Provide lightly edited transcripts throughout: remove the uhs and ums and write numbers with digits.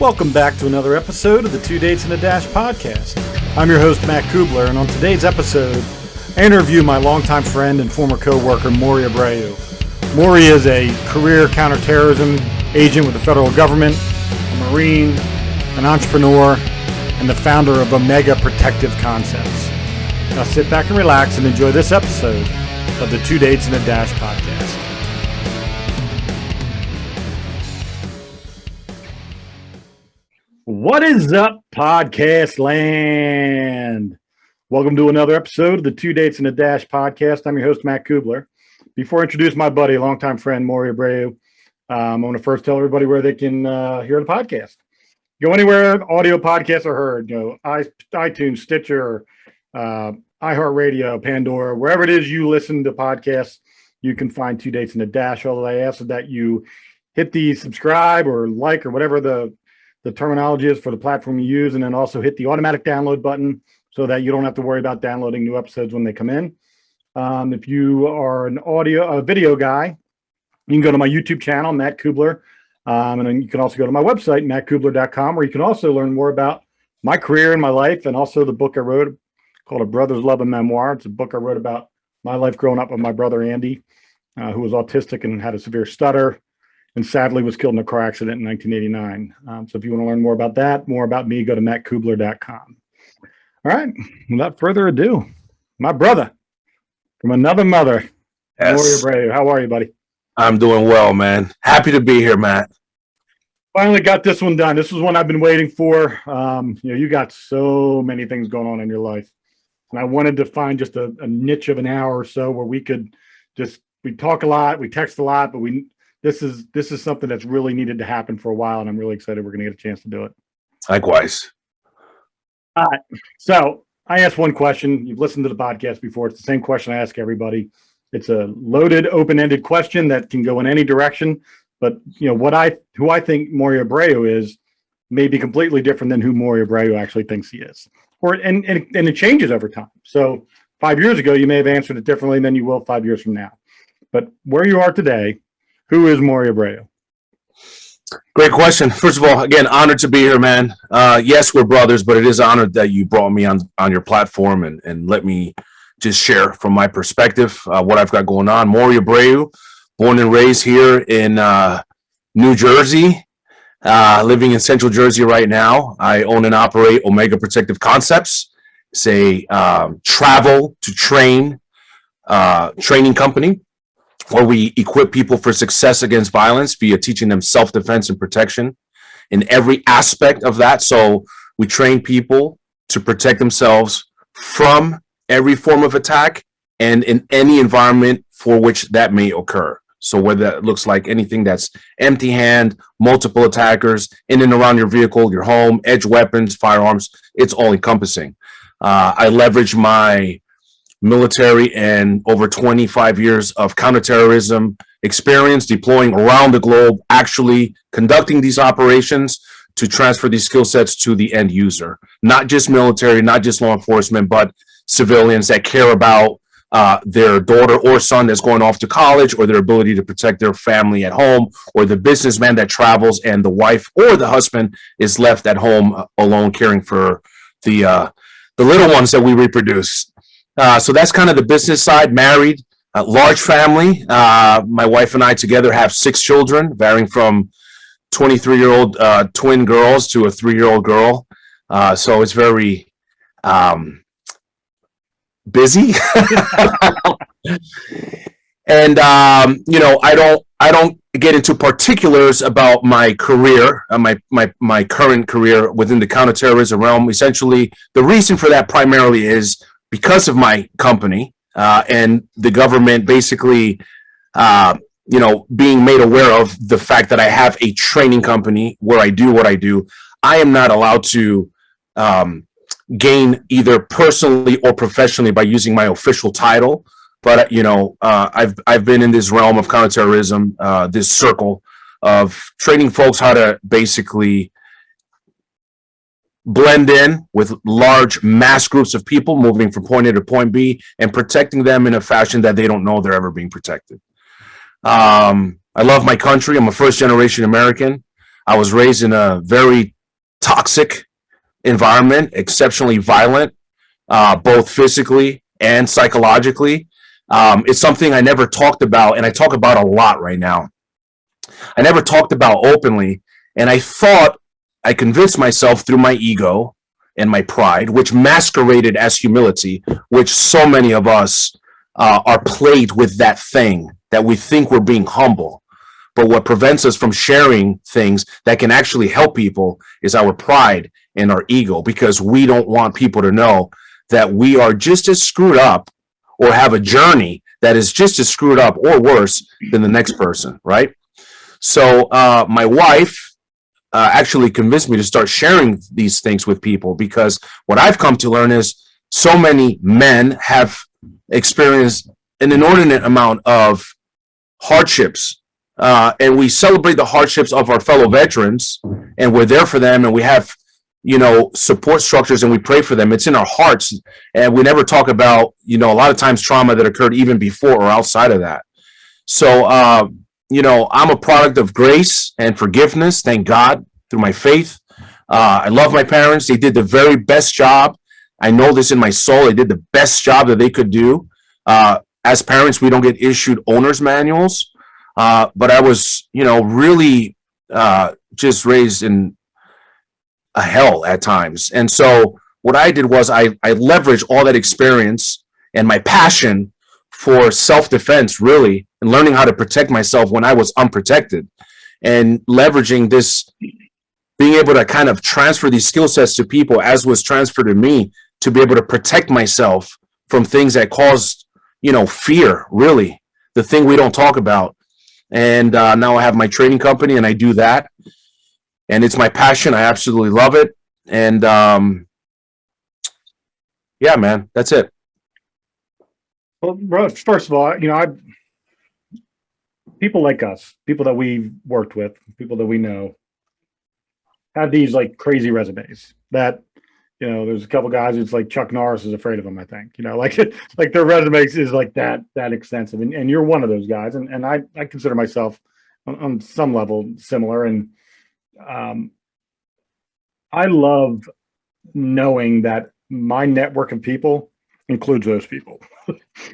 Welcome back to another episode of the Two Dates and a Dash podcast. I'm your host, Matt Cubbler, and on today's episode, I interview my longtime friend and former co-worker, Maury Abreu. Maury is a career counter-terrorism agent with the federal government, a Marine, an entrepreneur, and the founder of Omega Protective Concepts. Now sit back and relax and enjoy this episode of the Two Dates and a Dash podcast. What is up, podcast land? Welcome to another episode of the Two Dates and a Dash podcast. I'm your host, Matt Cubbler. Before I introduce my buddy, longtime friend, Maury Abreu, I want to first tell everybody where they can hear the podcast. Go anywhere audio podcasts are heard, iTunes, Stitcher, iHeartRadio, Pandora, wherever it is you listen to podcasts, you can find Two Dates and a Dash. Although I ask that you hit the subscribe or like or whatever the terminology is for the platform you use, and then also hit the automatic download button so that you don't have to worry about downloading new episodes when they come in. If you are a video guy, you can go to my YouTube channel, Matt Cubbler, and then you can also go to my website, mattcubbler.com, where you can also learn more about my career and my life, and also the book I wrote called A Brother's Love and Memoir. It's a book I wrote about my life growing up with my brother, Andy, who was autistic and had a severe stutter, and sadly was killed in a car accident in 1989. So if you want to learn more about that, more about me, go to mattcubbler.com. All right, without further ado, my brother from another mother, Yes. Maury Abreu. How are you, buddy? I'm doing well, man. Happy to be here, Matt. Finally got this one done. This was one I've been waiting for. You got so many things going on in your life, and I wanted to find just a niche of an hour or so where we talk a lot, we text a lot, but this is something that's really needed to happen for a while, and I'm really excited we're going to get a chance to do it. Likewise. All right. So I asked one question. You've listened to the podcast before. It's the same question I ask everybody. It's a loaded, open-ended question that can go in any direction. But who I think Maury Abreu is may be completely different than who Maury Abreu actually thinks he is. And it changes over time. So 5 years ago, you may have answered it differently than you will 5 years from now. But where you are today, who is Maury Abreu? Great question. First of all, again, honored to be here, man. Yes, we're brothers, but it is honored that you brought me on your platform and let me just share from my perspective what I've got going on. Maury Abreu, born and raised here in New Jersey, living in Central Jersey right now. I own and operate Omega Protective Concepts. It's a travel to train training company where we equip people for success against violence via teaching them self-defense and protection in every aspect of that. So we train people to protect themselves from every form of attack and in any environment for which that may occur. So whether that looks like anything that's empty hand, multiple attackers, in and around your vehicle, your home, edge weapons, firearms, it's all encompassing. I leverage my military and over 25 years of counterterrorism experience deploying around the globe, actually conducting these operations to transfer these skill sets to the end user. Not just military, not just law enforcement, but civilians that care about their daughter or son that's going off to college, or their ability to protect their family at home, or the businessman that travels and the wife or the husband is left at home alone caring for the little ones that we reproduce. So that's kind of the business side. Married, a large family. My wife and I together have 6 children, varying from 23-year-old twin girls to a 3-year-old girl. So it's very busy. And I don't get into particulars about my career, my current career within the counterterrorism realm. Essentially, the reason for that primarily is because of my company and the government basically, being made aware of the fact that I have a training company where I do what I do. I am not allowed to gain either personally or professionally by using my official title. But I've been in this realm of counterterrorism, this circle of training folks how to basically blend in with large mass groups of people moving from point A to point B and protecting them in a fashion that they don't know they're ever being protected. I love my country. I'm a first generation American. I was raised in a very toxic environment, exceptionally violent, both physically and psychologically. It's something I never talked about, and I talk about a lot right now. I never talked about openly, and I thought I convinced myself through my ego and my pride, which masqueraded as humility, which so many of us are plagued with that thing that we think we're being humble. But what prevents us from sharing things that can actually help people is our pride and our ego, because we don't want people to know that we are just as screwed up or have a journey that is just as screwed up or worse than the next person, right? So my wife actually convinced me to start sharing these things with people, because what I've come to learn is so many men have experienced an inordinate amount of hardships, and we celebrate the hardships of our fellow veterans, and we're there for them, and we have, you know, support structures, and we pray for them. It's in our hearts, and we never talk about, you know, a lot of times trauma that occurred even before or outside of that. So you know, I'm a product of grace and forgiveness, thank God, through my faith. I love my parents. They did the very best job. I know this in my soul. They did the best job that they could do. As parents, we don't get issued owner's manuals, but I was, you know, really just raised in a hell at times. And so what I did was I leveraged all that experience and my passion for self-defense, really, and learning how to protect myself when I was unprotected, and leveraging this, being able to kind of transfer these skill sets to people as was transferred to me, to be able to protect myself from things that caused, you know, fear, really, the thing we don't talk about. And now I have my trading company, and I do that, and it's my passion. I absolutely love it. And yeah, man, that's it. Well, Russ, first of all, you know, people like us, people that we've worked with, people that we know, have these like crazy resumes that, you know, there's a couple guys, it's like Chuck Norris is afraid of them, I think, you know, like their resumes is like that extensive. And you're one of those guys. And I consider myself on some level similar. And I love knowing that my network of people includes those people,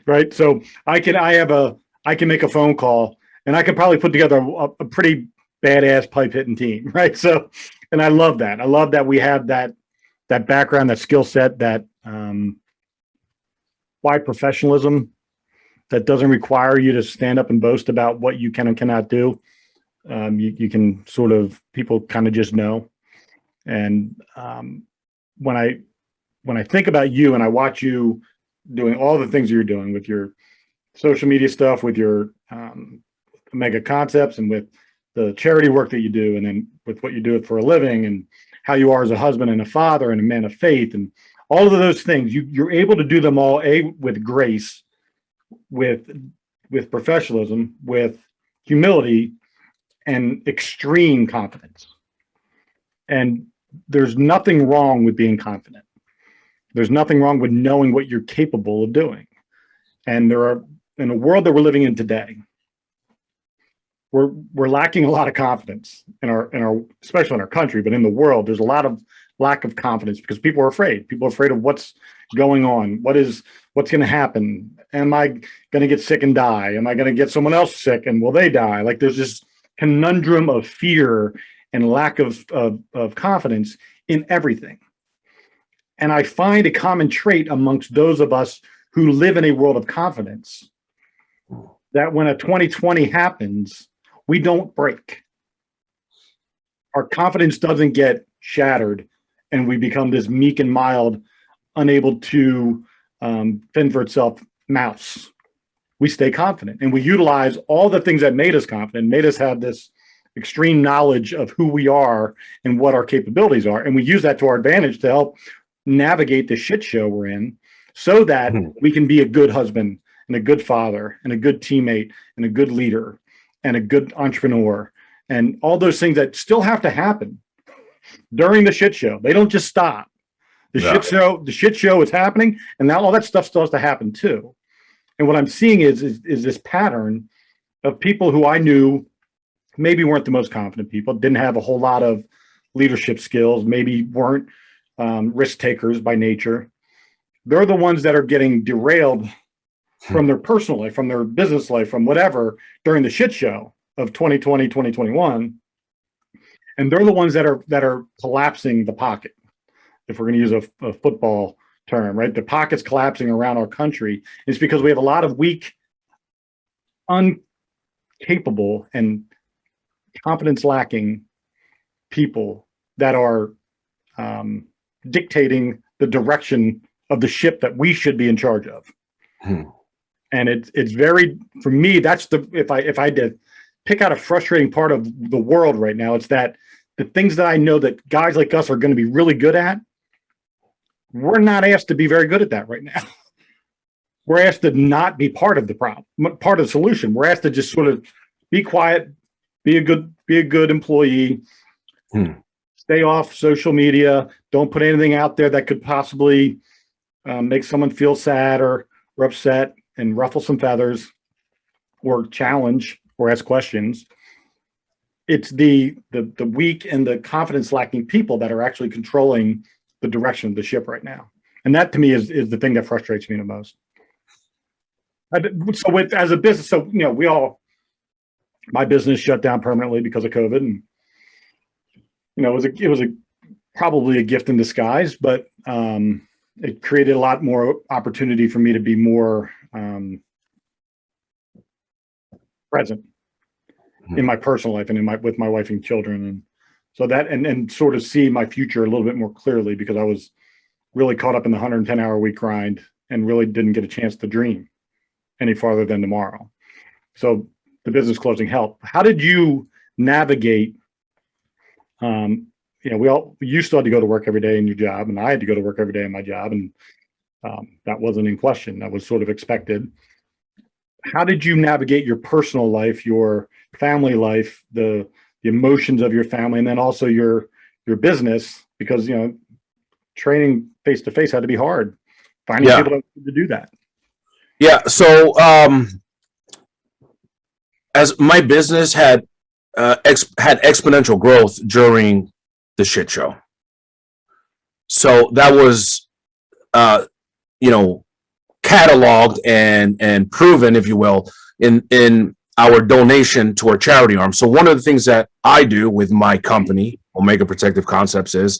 right? So I can make a phone call, and I can probably put together a pretty badass pipe hitting team, right? So, and I love that. I love that we have that background, that skill set, that why professionalism that doesn't require you to stand up and boast about what you can and cannot do. You can sort of, people kind of just know. And when I think about you and I watch you doing all the things you're doing with your social media stuff, with your Omega Concepts, and with the charity work that you do, and then with what you do for a living, and how you are as a husband and a father and a man of faith, and all of those things, you're able to do them all, with grace, with professionalism, with humility, and extreme confidence. And there's nothing wrong with being confident. There's nothing wrong with knowing what you're capable of doing. And there are, in the world that we're living in today, we're lacking a lot of confidence in our especially in our country, but in the world, there's a lot of lack of confidence because people are afraid. People are afraid of what's going on. What's going to happen? Am I going to get sick and die? Am I going to get someone else sick and will they die? Like, there's this conundrum of fear and lack of confidence in everything. And I find a common trait amongst those of us who live in a world of confidence, that when a 2020 happens, we don't break. Our confidence doesn't get shattered and we become this meek and mild, unable to fend for itself mouse. We stay confident, and we utilize all the things that made us confident, made us have this extreme knowledge of who we are and what our capabilities are. And we use that to our advantage to help navigate the shit show we're in, so that we can be a good husband and a good father and a good teammate and a good leader and a good entrepreneur, and all those things that still have to happen during the shit show. They don't just stop. The shit show is happening, and now all that stuff still has to happen too. And what I'm seeing is this pattern of people who I knew maybe weren't the most confident people, didn't have a whole lot of leadership skills, maybe weren't risk takers by nature. They're the ones that are getting derailed from their personal life, from their business life, from whatever during the shit show of 2020, 2021. And they're the ones that are collapsing the pocket, if we're going to use a football term, right? The pocket's collapsing around our country. It's because we have a lot of weak, incapable, and confidence lacking people that are dictating the direction of the ship that we should be in charge of. And it's very, for me, that's if I had to pick out a frustrating part of the world right now, it's that the things that I know that guys like us are going to be really good at, we're not asked to be very good at that right now. We're asked to not be part of the problem, part of the solution. We're asked to just sort of be quiet, be a good employee, stay off social media, don't put anything out there that could possibly make someone feel sad or upset, and ruffle some feathers or challenge or ask questions. It's the weak and the confidence lacking people that are actually controlling the direction of the ship right now. And that to me is the thing that frustrates me the most. So as a business, so, you know, my business shut down permanently because of COVID, and, you know, it was probably a gift in disguise, but it created a lot more opportunity for me to be more present in my personal life and with my wife and children. And so that, and sort of see my future a little bit more clearly, because I was really caught up in the 110-hour week grind and really didn't get a chance to dream any farther than tomorrow. So the business closing helped. How did you navigate, you know, you still had to go to work every day in your job, and I had to go to work every day in my job, and that wasn't in question. That was sort of expected. How did you navigate your personal life, your family life, the emotions of your family, and then also your business? Because, you know, training face to face had to be hard. Finding people to do that. Yeah. So as my business had exponential growth during the shit show, so that was you know, cataloged and proven, if you will, in our donation to our charity arm. So one of the things that I do with my company, Omega Protective Concepts, is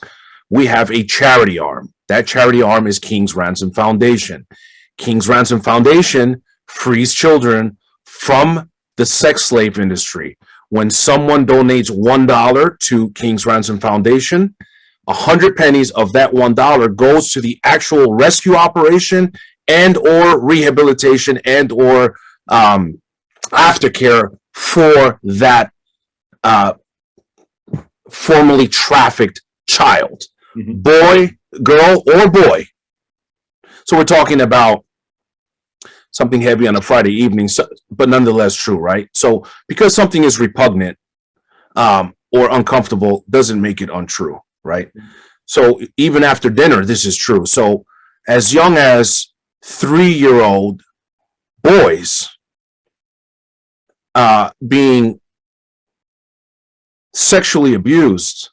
we have a charity arm. That charity arm is King's Ransom Foundation. King's Ransom Foundation frees children from the sex slave industry. When someone donates $1 to King's Ransom Foundation, 100 pennies of that $1 goes to the actual rescue operation and or rehabilitation and or aftercare for that formerly trafficked child, boy, girl, or boy. So we're talking about something heavy on a Friday evening, but nonetheless true, right? So because something is repugnant or uncomfortable doesn't make it untrue, right? So even after dinner, this is true. So as young as 3-year-old boys being sexually abused,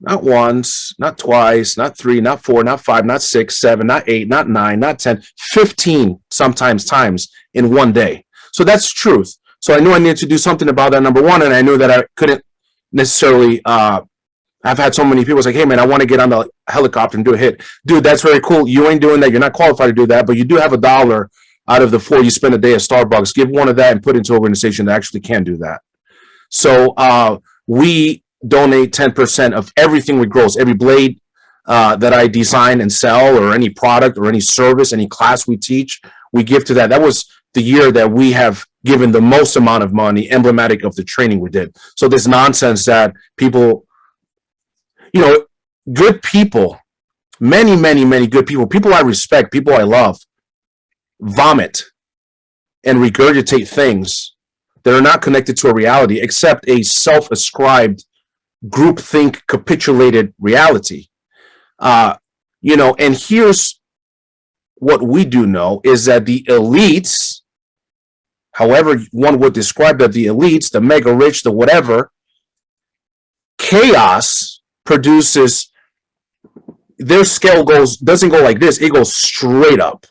not once, not twice, not 3, not 4, not 5, not 6, 7, not 8, not 9, not 10, 15 sometimes times in one day. So that's truth. So I knew I needed to do something about that, number one, and I knew that I couldn't necessarily I've had so many people say, hey man, I want to get on the helicopter and do a hit. Dude, that's very cool. You ain't doing that. You're not qualified to do that, but you do have $1 out of the 4 you spend a day at Starbucks. Give one of that and put it into an organization that actually can do that. So we donate 10% of everything we gross, every blade that I design and sell, or any product or any service, any class we teach, we give to that. That was the year that we have given the most amount of money, emblematic of the training we did. So this nonsense that people, you know, good people, many, many, many good people I respect, people I love, vomit and regurgitate things that are not connected to a reality except a self-ascribed groupthink capitulated reality. You know, and here's what we do know is that the elites however one would describe that, the elites, the mega rich, the whatever, chaos produces, their scale doesn't go like this, it goes straight up.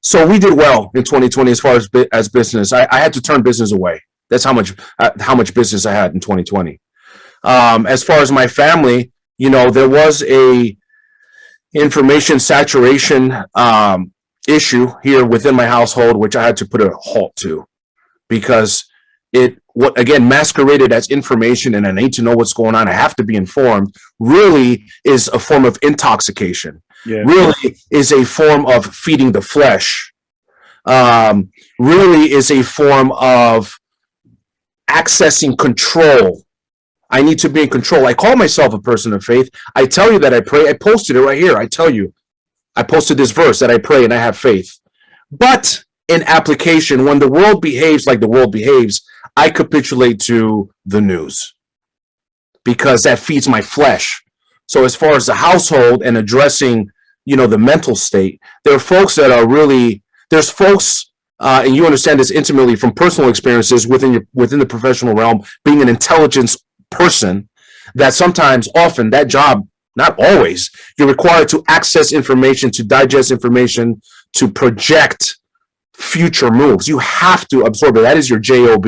So we did well in 2020 as far as business. I had to turn business away. That's how much business I had in 2020. As far as my family, there was a information saturation issue here within my household, which I had to put a halt to, because what again masqueraded as information and I need to know what's going on, I have to be informed, really is a form of intoxication. Yeah. Really is a form of feeding the flesh. Really is a form of accessing control. I need to be in control. I call myself a person of faith. I tell you that I pray. I posted it right here. I tell you, I posted this verse that I pray and I have faith. But in application, when the world behaves like the world behaves, I capitulate to the news because that feeds my flesh. So as far as the household and addressing, the mental state, there are folks that are really, there's folks, and you understand this intimately from personal experiences within the professional realm, being an intelligence person, that sometimes, often, that job, not always, you're required to access information, to digest information, to project future moves. You have to absorb it. That is your job.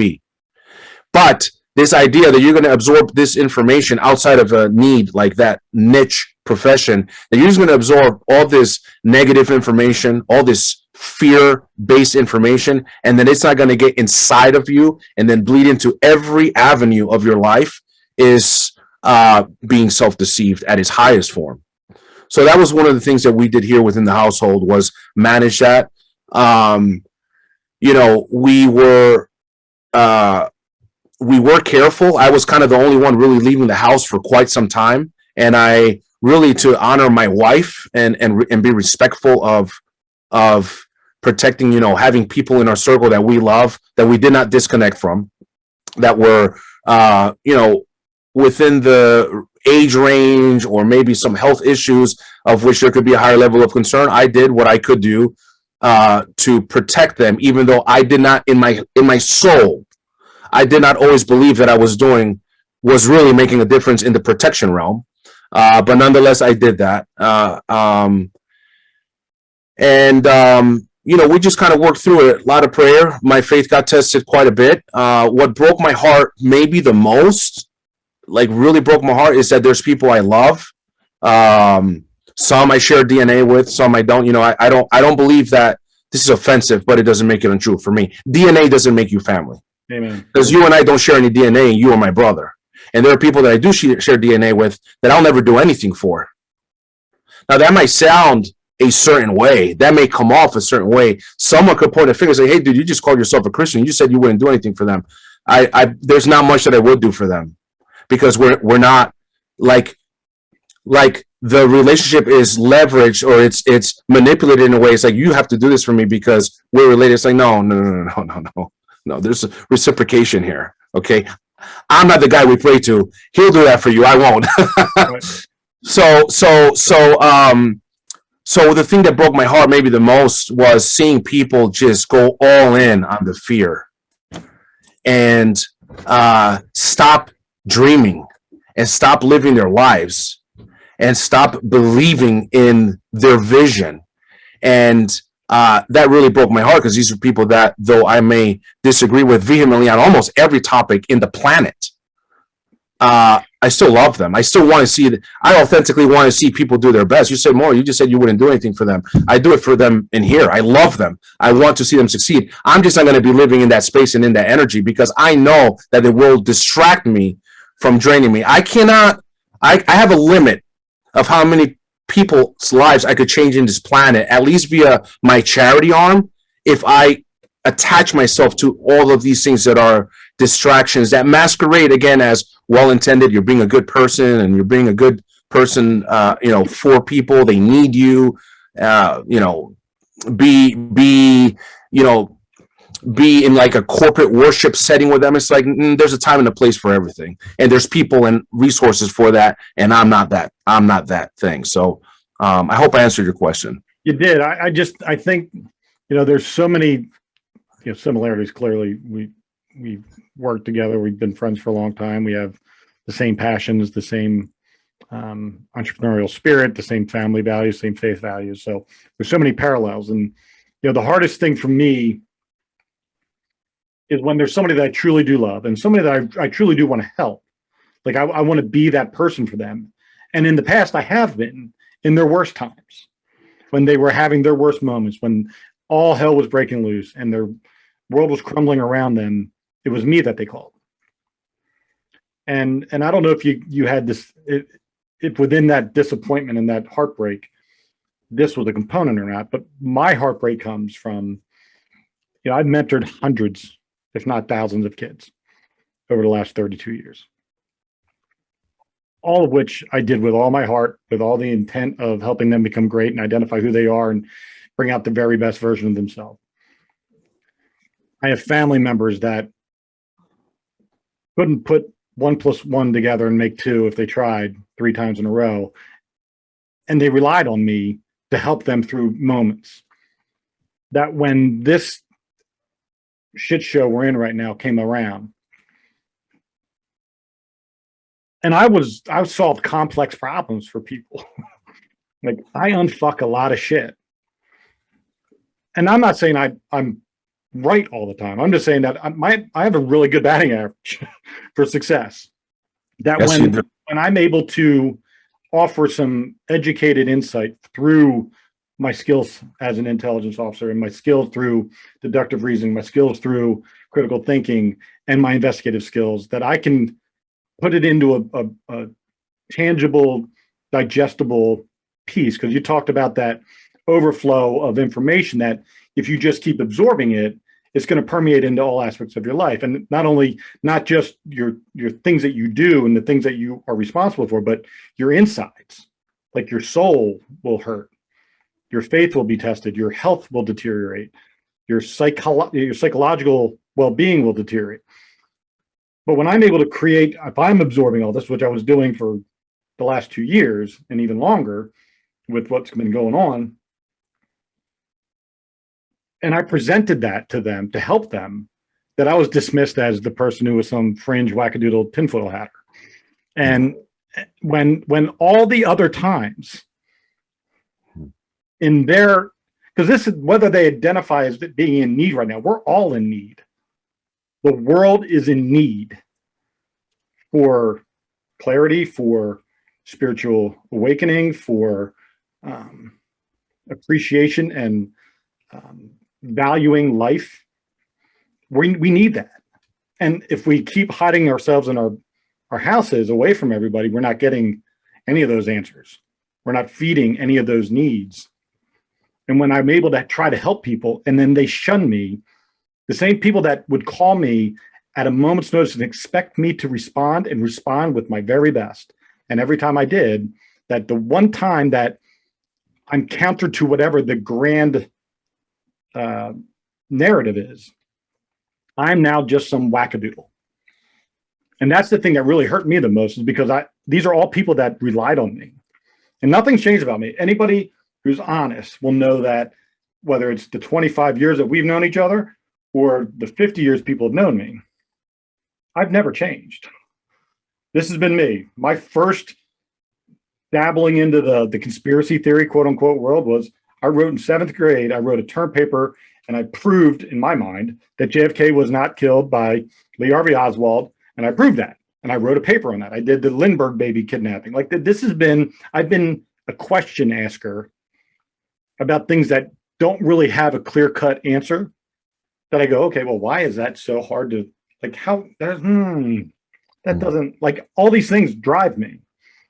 But this idea that you're going to absorb this information outside of a need like that niche profession, that you're just going to absorb all this negative information, all this fear-based information, and then it's not going to get inside of you and then bleed into every avenue of your life, is being self-deceived at its highest form. So that was one of the things that we did here within the household, was manage that. We were careful. I was kind of the only one really leaving the house for quite some time, and I really, to honor my wife and be respectful of protecting, having people in our circle that we love, that we did not disconnect from, that were within the age range or maybe some health issues of which there could be a higher level of concern. I did what I could do to protect them, even though I did not, in my soul, I did not always believe that I was really making a difference in the protection realm. But nonetheless, I did that. We just kind of worked through it. A lot of prayer. My faith got tested quite a bit. What broke my heart maybe the most, like really broke my heart, is that there's people I love. Some I share DNA with, some I don't. I don't believe that this is offensive, but it doesn't make it untrue for me. DNA doesn't make you family. Amen. Because you and I don't share any DNA, and you are my brother. And there are people that I do share DNA with that I'll never do anything for. Now, that might sound a certain way. That may come off a certain way. Someone could point a finger and say, hey, dude, you just called yourself a Christian. You said you wouldn't do anything for them. There's not much that I would do for them, because we're not like the relationship is leveraged, or it's manipulated in a way. It's like, you have to do this for me because we're related. It's like, no. There's a reciprocation here. Okay. I'm not the guy we pray to. He'll do that for you. I won't. Right. So the thing that broke my heart maybe the most was seeing people just go all in on the fear and stop dreaming and stop living their lives and stop believing in their vision. And that really broke my heart, because these are people that, though I may disagree with vehemently on almost every topic in the planet, I still love them. I still want to see it. I authentically want to see people do their best. You said, Maury, you just said you wouldn't do anything for them. I do it for them in here. I love them. I want to see them succeed. I'm just not going to be living in that space and in that energy, because I know that it will distract me from draining me. I have a limit of how many people's lives I could change in this planet, at least via my charity arm, if I attach myself to all of these things that are distractions that masquerade again as well-intended. You're being a good person, and you're being a good person, for people. They need you, be in like a corporate worship setting with them. It's like, there's a time and a place for everything, and there's people and resources for that. And I'm not that thing. So I hope I answered your question. You did. I think, there's so many similarities. Clearly, we've worked together. We've been friends for a long time. We have the same passions, the same entrepreneurial spirit, the same family values, same faith values. So there's so many parallels. And the hardest thing for me is when there's somebody that I truly do love and somebody that I truly do want to help. Like I want to be that person for them. And in the past, I have been in their worst times, when they were having their worst moments, when all hell was breaking loose and their world was crumbling around them. It was me that they called. And I don't know if you had this, if within that disappointment and that heartbreak, this was a component or not, but my heartbreak comes from, I've mentored hundreds, if not thousands of kids over the last 32 years. All of which I did with all my heart, with all the intent of helping them become great and identify who they are and bring out the very best version of themselves. I have family members that couldn't put 1 + 1 together and make 2 if they tried 3 times in a row. And they relied on me to help them through moments that, when this shit show we're in right now came around, and I solved complex problems for people. Like, I unfuck a lot of shit. And I'm not saying I'm right all the time. I'm just saying that I have a really good batting average for success. That yes, when I'm able to offer some educated insight through my skills as an intelligence officer and my skills through deductive reasoning, my skills through critical thinking, and my investigative skills, that I can put it into a tangible, digestible piece. Because you talked about that overflow of information that if you just keep absorbing it, it's going to permeate into all aspects of your life. And not just your things that you do and the things that you are responsible for, but your insides. Like, your soul will hurt, your faith will be tested, your health will deteriorate, your psychological well-being will deteriorate. But when I'm able to create, if I'm absorbing all this, which I was doing for the last 2 years and even longer with what's been going on, and I presented that to them to help them, that I was dismissed as the person who was some fringe wackadoodle tinfoil hatter. And when all the other times in their, because this is, whether they identify as being in need right now, we're all in need. The world is in need for clarity, for spiritual awakening, for appreciation and valuing life. We need that. And if we keep hiding ourselves in our houses away from everybody, we're not getting any of those answers. We're not feeding any of those needs. And when I'm able to try to help people and then they shun me, the same people that would call me at a moment's notice and expect me to respond with my very best. And every time I did, that the one time that I'm counter to whatever the grand narrative is, I'm now just some wackadoodle. And that's the thing that really hurt me the most, is because these are all people that relied on me. And nothing's changed about me. Anybody who's honest will know that, whether it's the 25 years that we've known each other or the 50 years people have known me, I've never changed. This has been me. My first dabbling into the conspiracy theory, quote unquote, world was, I wrote in 7th grade, I wrote a term paper and I proved in my mind that JFK was not killed by Lee Harvey Oswald. And I proved that. And I wrote a paper on that. I did the Lindbergh baby kidnapping. Like, I've been a question asker about things that don't really have a clear-cut answer, that I go, okay, well, why is that so hard to, like, how, that doesn't, like, all these things drive me.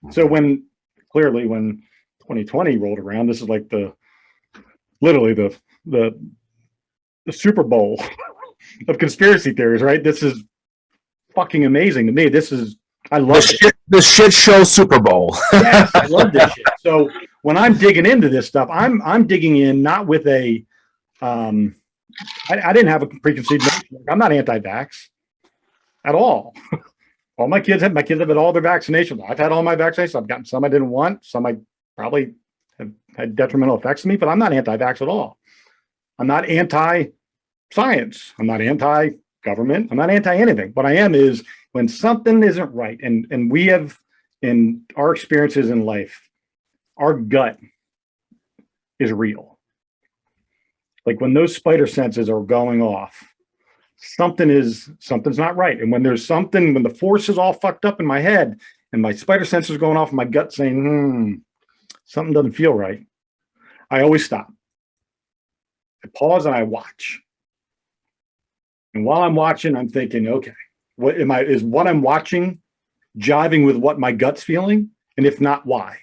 So when 2020 rolled around, this is like literally the Super Bowl of conspiracy theories, right? This is fucking amazing to me. I love the shit show Super Bowl. Yes, I love this shit. So when I'm digging into this stuff, I'm digging in not with a I didn't have a preconceived notion. I'm not anti-vax at all. All my kids have had all their vaccinations. I've had all my vaccinations. I've gotten some I didn't want. Some I probably have had detrimental effects to me, but I'm not anti-vax at all. I'm not anti science. I'm not anti-government. I'm not anti-anything. What I am is when something isn't right, and we have in our experiences in life, our gut is real. Like when those spider senses are going off, something's not right. And when there's something, when the force is all fucked up in my head and my spider senses going off and my gut saying, something doesn't feel right, I always stop. I pause and I watch. And while I'm watching, I'm thinking, okay, is what I'm watching jiving with what my gut's feeling? And if not, why?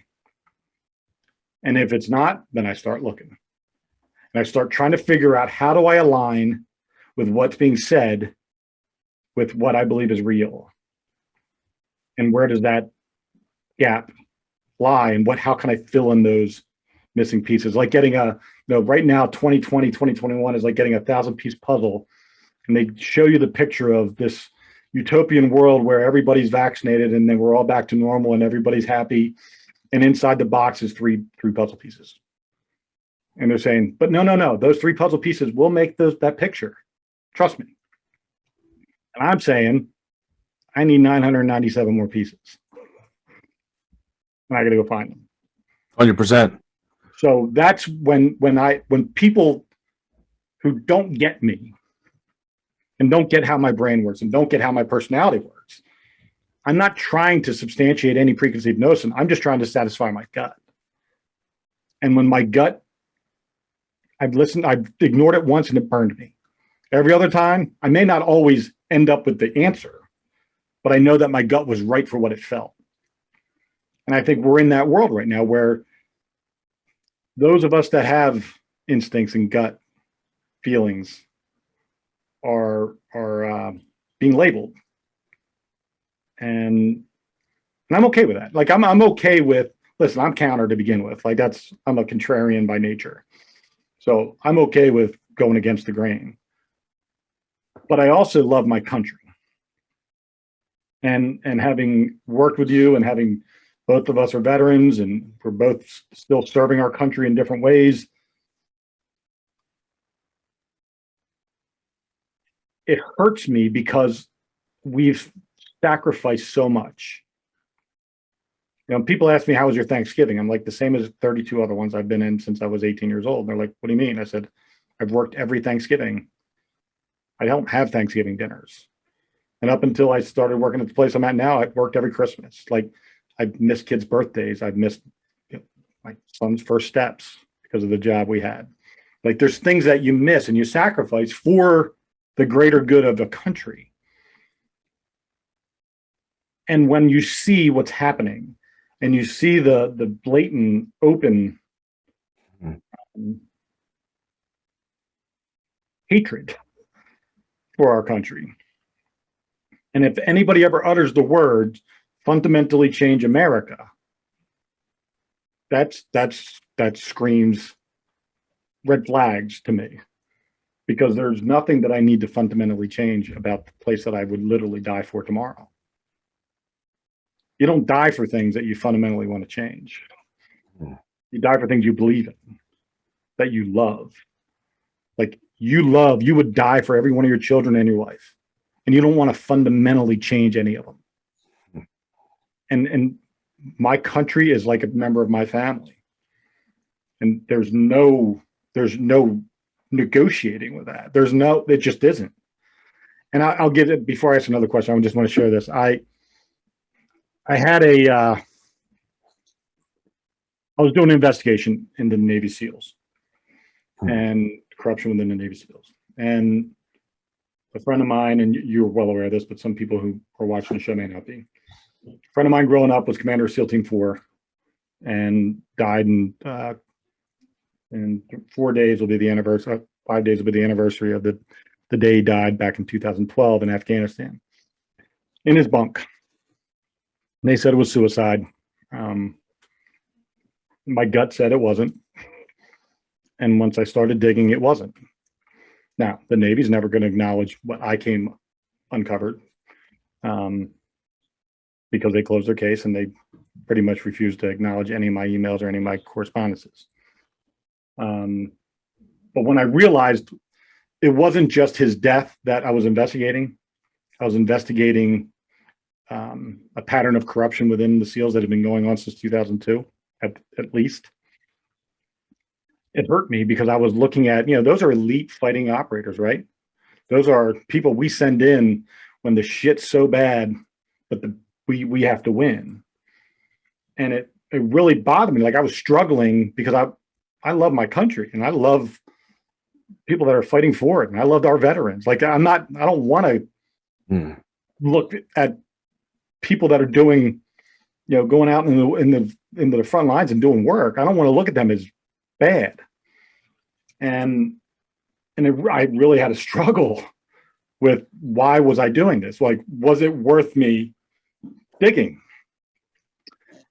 And if it's not, then I start looking. And I start trying to figure out, how do I align with what's being said with what I believe is real? And where does that gap lie? And how can I fill in those missing pieces? Like getting right now, 2020, 2021 is like getting a 1,000-piece puzzle. And they show you the picture of this utopian world where everybody's vaccinated and then we're all back to normal and everybody's happy. And inside the box is three puzzle pieces. And they're saying, but no, those 3 puzzle pieces will make that picture. Trust me. And I'm saying, I need 997 more pieces. And I got to go find them. 100%. So that's when people who don't get me and don't get how my brain works and don't get how my personality works, I'm not trying to substantiate any preconceived notion. I'm just trying to satisfy my gut. And when my gut, I've ignored it once and it burned me. Every other time, I may not always end up with the answer, but I know that my gut was right for what it felt. And I think we're in that world right now where those of us that have instincts and gut feelings are being labeled. And I'm okay with that. Like I'm okay with, listen, I'm counter to begin with. Like I'm a contrarian by nature. So I'm okay with going against the grain. But I also love my country. And having worked with you and having both of us are veterans and we're both still serving our country in different ways, it hurts me because we've sacrificed so much. People ask me, how was your Thanksgiving? I'm like, the same as 32 other ones I've been in since I was 18 years old. And they're like, what do you mean? I said, I've worked every Thanksgiving. I don't have Thanksgiving dinners. And up until I started working at the place I'm at now, I've worked every Christmas. Like I've missed kids' birthdays. I've missed my son's first steps because of the job we had. Like there's things that you miss and you sacrifice for the greater good of the country. And when you see what's happening and you see the blatant, open hatred for our country, and if anybody ever utters the words fundamentally change America, that screams red flags to me, because there's nothing that I need to fundamentally change about the place that I would literally die for tomorrow. You don't die for things that you fundamentally want to change. You die for things you believe in, that you love. Like you would die for every one of your children in your life, and you don't want to fundamentally change any of them. And my country is like a member of my family, and there's no negotiating with that. It just isn't. And I'll give it, before I ask another question, I just want to share this. I was doing an investigation into the Navy SEALs and corruption within the Navy SEALs. And a friend of mine, and you're well aware of this, but some people who are watching the show may not be. A friend of mine growing up was commander of SEAL Team 4 and died in 4 days will be the anniversary, 5 days will be the anniversary of the day he died back in 2012 in Afghanistan, in his bunk. And they said it was suicide. My gut said it wasn't. And once I started digging, it wasn't. Now, the Navy's never going to acknowledge what I uncovered because they closed their case and they pretty much refused to acknowledge any of my emails or any of my correspondences. But when I realized it wasn't just his death that I was investigating. I was investigating a pattern of corruption within the SEALs that had been going on since 2002, at least. It hurt me because I was looking at, those are elite fighting operators, right? Those are people we send in when the shit's so bad, but we have to win. And it really bothered me. Like, I was struggling because I love my country and I love people that are fighting for it. And I loved our veterans. Like, I don't want to look at people that are doing, going out into the front lines and doing work. I don't want to look at them as bad. And I really had a struggle with, why was I doing this? Like, was it worth me digging?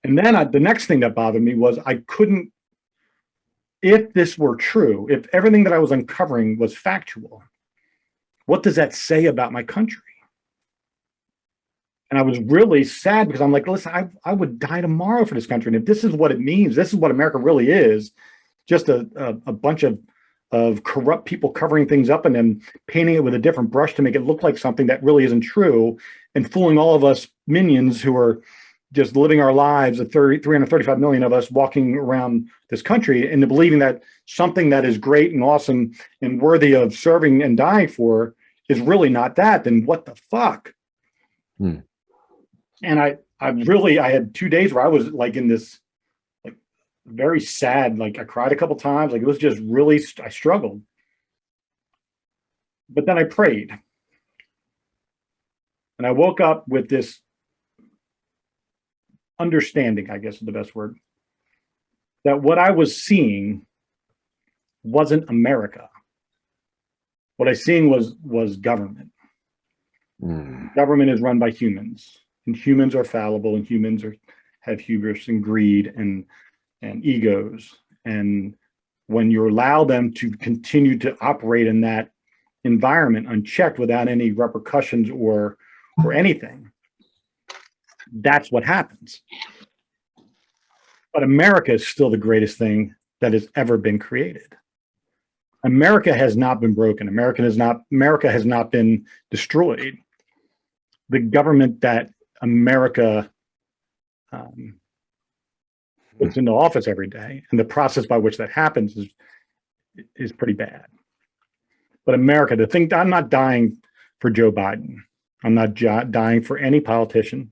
And then the next thing that bothered me was I couldn't, if this were true, if everything that I was uncovering was factual, what does that say about my country? And I was really sad because I'm like, listen, I would die tomorrow for this country. And if this is what it means, this is what America really is, just a bunch of corrupt people covering things up and then painting it with a different brush to make it look like something that really isn't true, and fooling all of us minions who are just living our lives, 335 million of us walking around this country, into believing that something that is great and awesome and worthy of serving and dying for is really not that, then what the fuck? And I had 2 days where I was like in this, like, very sad, like I cried a couple times. Like, it was just really, I struggled. But then I prayed. And I woke up with this understanding, I guess is the best word, that what I was seeing wasn't America. What I was seeing was government. Government is run by humans, and humans are fallible, and humans have hubris and greed and egos. And when you allow them to continue to operate in that environment unchecked without any repercussions or anything, that's what happens. But America is still the greatest thing that has ever been created. America has not been broken. America has not been destroyed. The government that America puts into office every day, and the process by which that happens is pretty bad. But America, I'm not dying for Joe Biden. I'm not dying for any politician.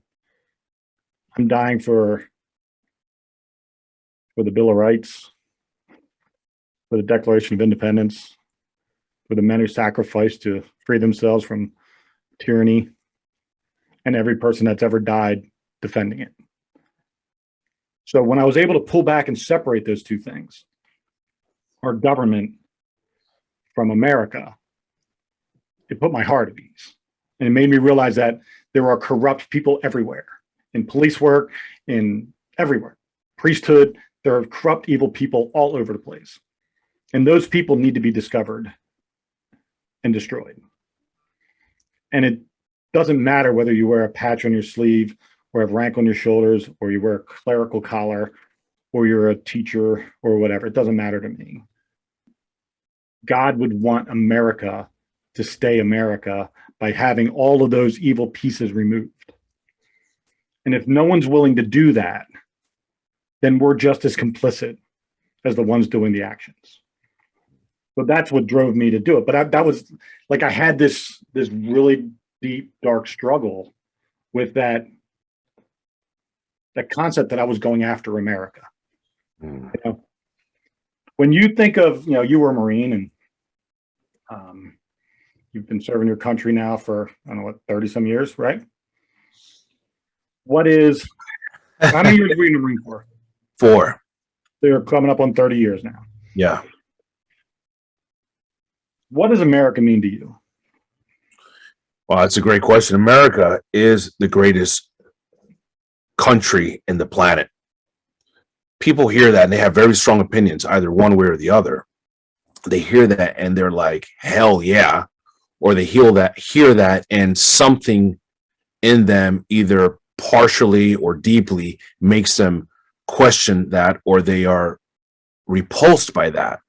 I'm dying for the Bill of Rights, for the Declaration of Independence, for the men who sacrificed to free themselves from tyranny, and every person that's ever died defending it. So when I was able to pull back and separate those two things, our government from America, it put my heart at ease. And it made me realize that there are corrupt people everywhere, in police work, in everywhere, priesthood. There are corrupt, evil people all over the place. And those people need to be discovered and destroyed. And it doesn't matter whether you wear a patch on your sleeve or have rank on your shoulders, or you wear a clerical collar, or you're a teacher or whatever. It doesn't matter to me. God would want America to stay America by having all of those evil pieces removed. And if no one's willing to do that, then we're just as complicit as the ones doing the actions. So that's what drove me to do it. But that was like, I had this really deep, dark struggle with that concept that I was going after America. You know, when you think of, you were a Marine, and you've been serving your country now for, I don't know, what, 30 some years, right? How many years were you in the Marine Corps? 4. They're coming up on 30 years now. Yeah. What does America mean to you? Well, that's a great question. America is the greatest country in the planet. People hear that and they have very strong opinions, either one way or the other. They hear that and they're like, hell yeah. Or they hear that and something in them, either partially or deeply, makes them question that, or they are repulsed by that.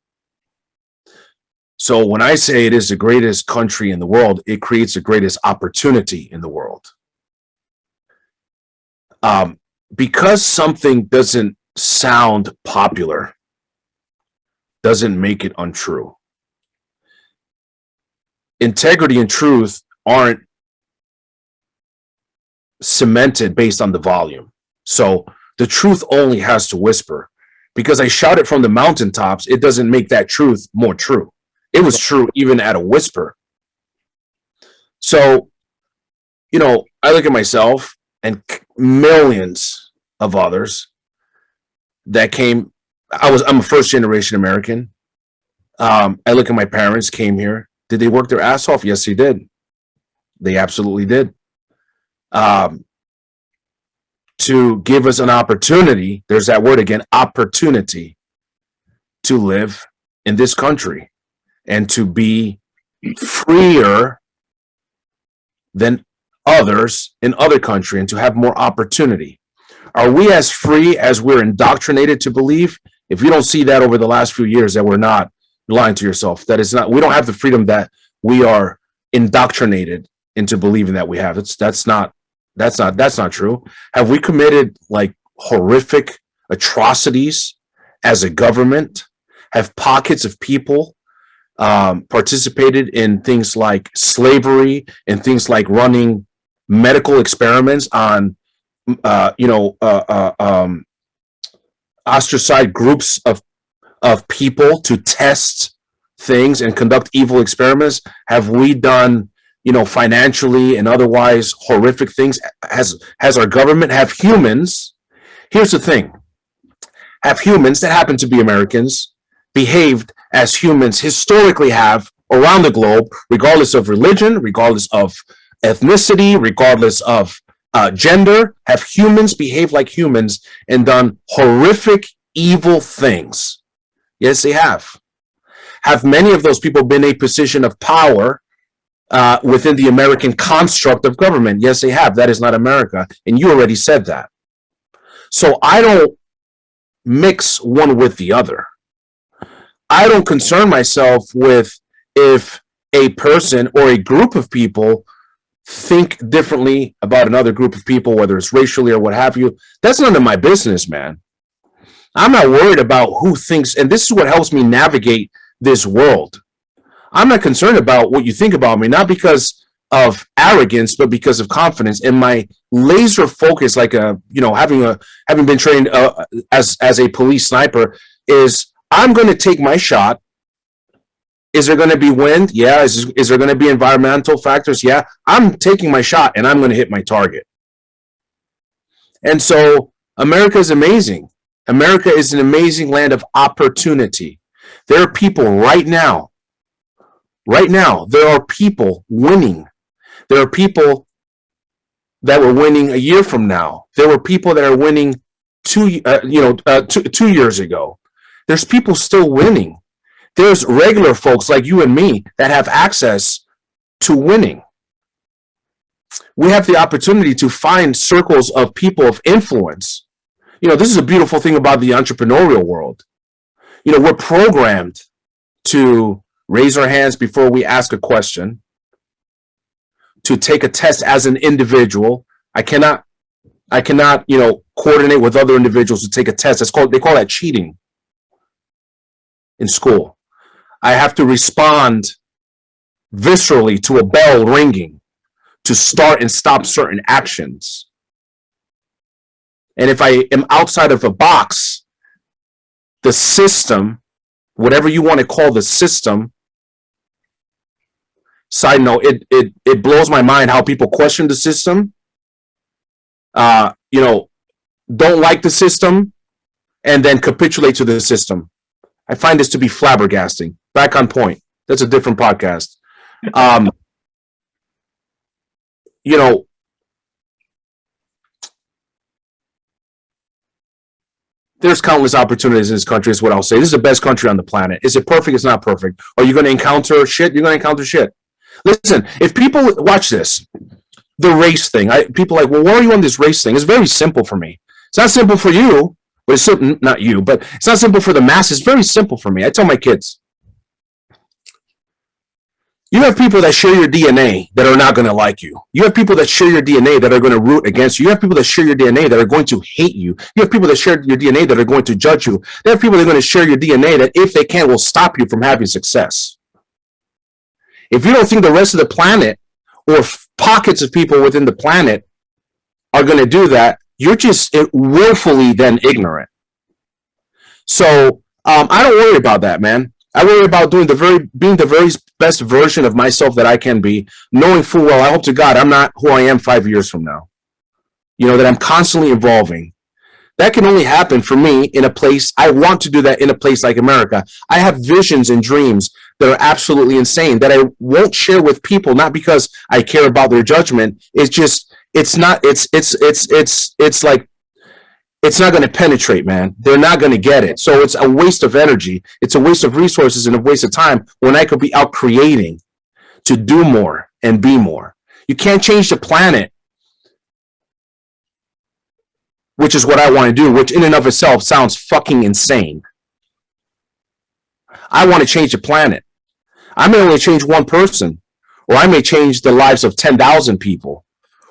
So when I say it is the greatest country in the world, it creates the greatest opportunity in the world. Because something doesn't sound popular doesn't make it untrue. Integrity and truth aren't cemented based on the volume. So the truth only has to whisper. Because I shout it from the mountaintops, it doesn't make that truth more true. It was true even at a whisper. So, I look at myself and millions of others that came. I'm a first generation American. I look at my parents came here. Did they work their ass off? Yes, they did. They absolutely did. To give us an opportunity, there's that word again, opportunity, to live in this country and to be freer than others in other countries and to have more opportunity. Are we as free as we're indoctrinated to believe? If you don't see that over the last few years, that we're not, you're lying to yourself. That is not, we don't have the freedom that we are indoctrinated into believing that we have. That's not true. Have we committed like horrific atrocities as a government? Have pockets of people participated in things like slavery and things like running medical experiments on ostracized groups of people to test things and conduct evil experiments? Have we done financially and otherwise horrific things? Has our government, have humans, here's the thing, have humans that happen to be Americans behaved as humans historically have around the globe, regardless of religion, regardless of ethnicity, regardless of gender? Have humans behaved like humans and done horrific, evil things? Yes, they have. Have many of those people been in a position of power within the American construct of government? Yes, they have. That is not America. And you already said that. So I don't mix one with the other. I don't concern myself with if a person or a group of people think differently about another group of people, whether it's racially or what have you. That's none of my business, man. I'm not worried about who thinks, and this is what helps me navigate this world. I'm not concerned about what you think about me, not because of arrogance, but because of confidence. And my laser focus, like having been trained as a police sniper, is I'm going to take my shot. Is there going to be wind? Yeah. Is there going to be environmental factors? Yeah. I'm taking my shot and I'm going to hit my target. And so America is amazing. America is an amazing land of opportunity. There are people right now, there are people winning. There are people that were winning a year from now. There were people that are winning 2 years ago. There's people still winning. There's regular folks like you and me that have access to winning. We have the opportunity to find circles of people of influence. This is a beautiful thing about the entrepreneurial world. We're programmed to raise our hands before we ask a question, to take a test as an individual. I cannot, coordinate with other individuals to take a test. They call that cheating in school. I have to respond viscerally to a bell ringing to start and stop certain actions. And if I am outside of a box, the system, whatever you want to call the system, side note, it blows my mind how people question the system, don't like the system, and then capitulate to the system. I find this to be flabbergasting. Back on point. That's a different podcast. There's countless opportunities in this country, is what I'll say. This is the best country on the planet. Is it perfect? It's not perfect. Are you going to encounter shit? You're going to encounter shit. Listen, if people watch this, the race thing, people are like, well, why are you on this race thing? It's very simple for me. It's not simple for you, but it's not you, but it's not simple for the masses. It's very simple for me. I tell my kids, You have people that share your DNA that are not going to like you. You have people that share your DNA that are going to root against you. You have people that share your DNA that are going to hate you. You have people that share your DNA that are going to judge you. There are people that are going to share your DNA that, if they can, will stop you from having success. If you don't think the rest of the planet or pockets of people within the planet are going to do that, you're just willfully then ignorant. So I don't worry about that, man. I worry about being the very best version of myself that I can be, knowing full well, I hope to God, I'm not who I am 5 years from now. That I'm constantly evolving. That can only happen for me in a place, I want to do that in a place like America. I have visions and dreams that are absolutely insane that I won't share with people, not because I care about their judgment. It's not going to penetrate, man. They're not going to get it. So it's a waste of energy. It's a waste of resources and a waste of time when I could be out creating to do more and be more. You can't change the planet, which is what I want to do, which in and of itself sounds fucking insane. I want to change the planet. I may only change one person, or I may change the lives of 10,000 people.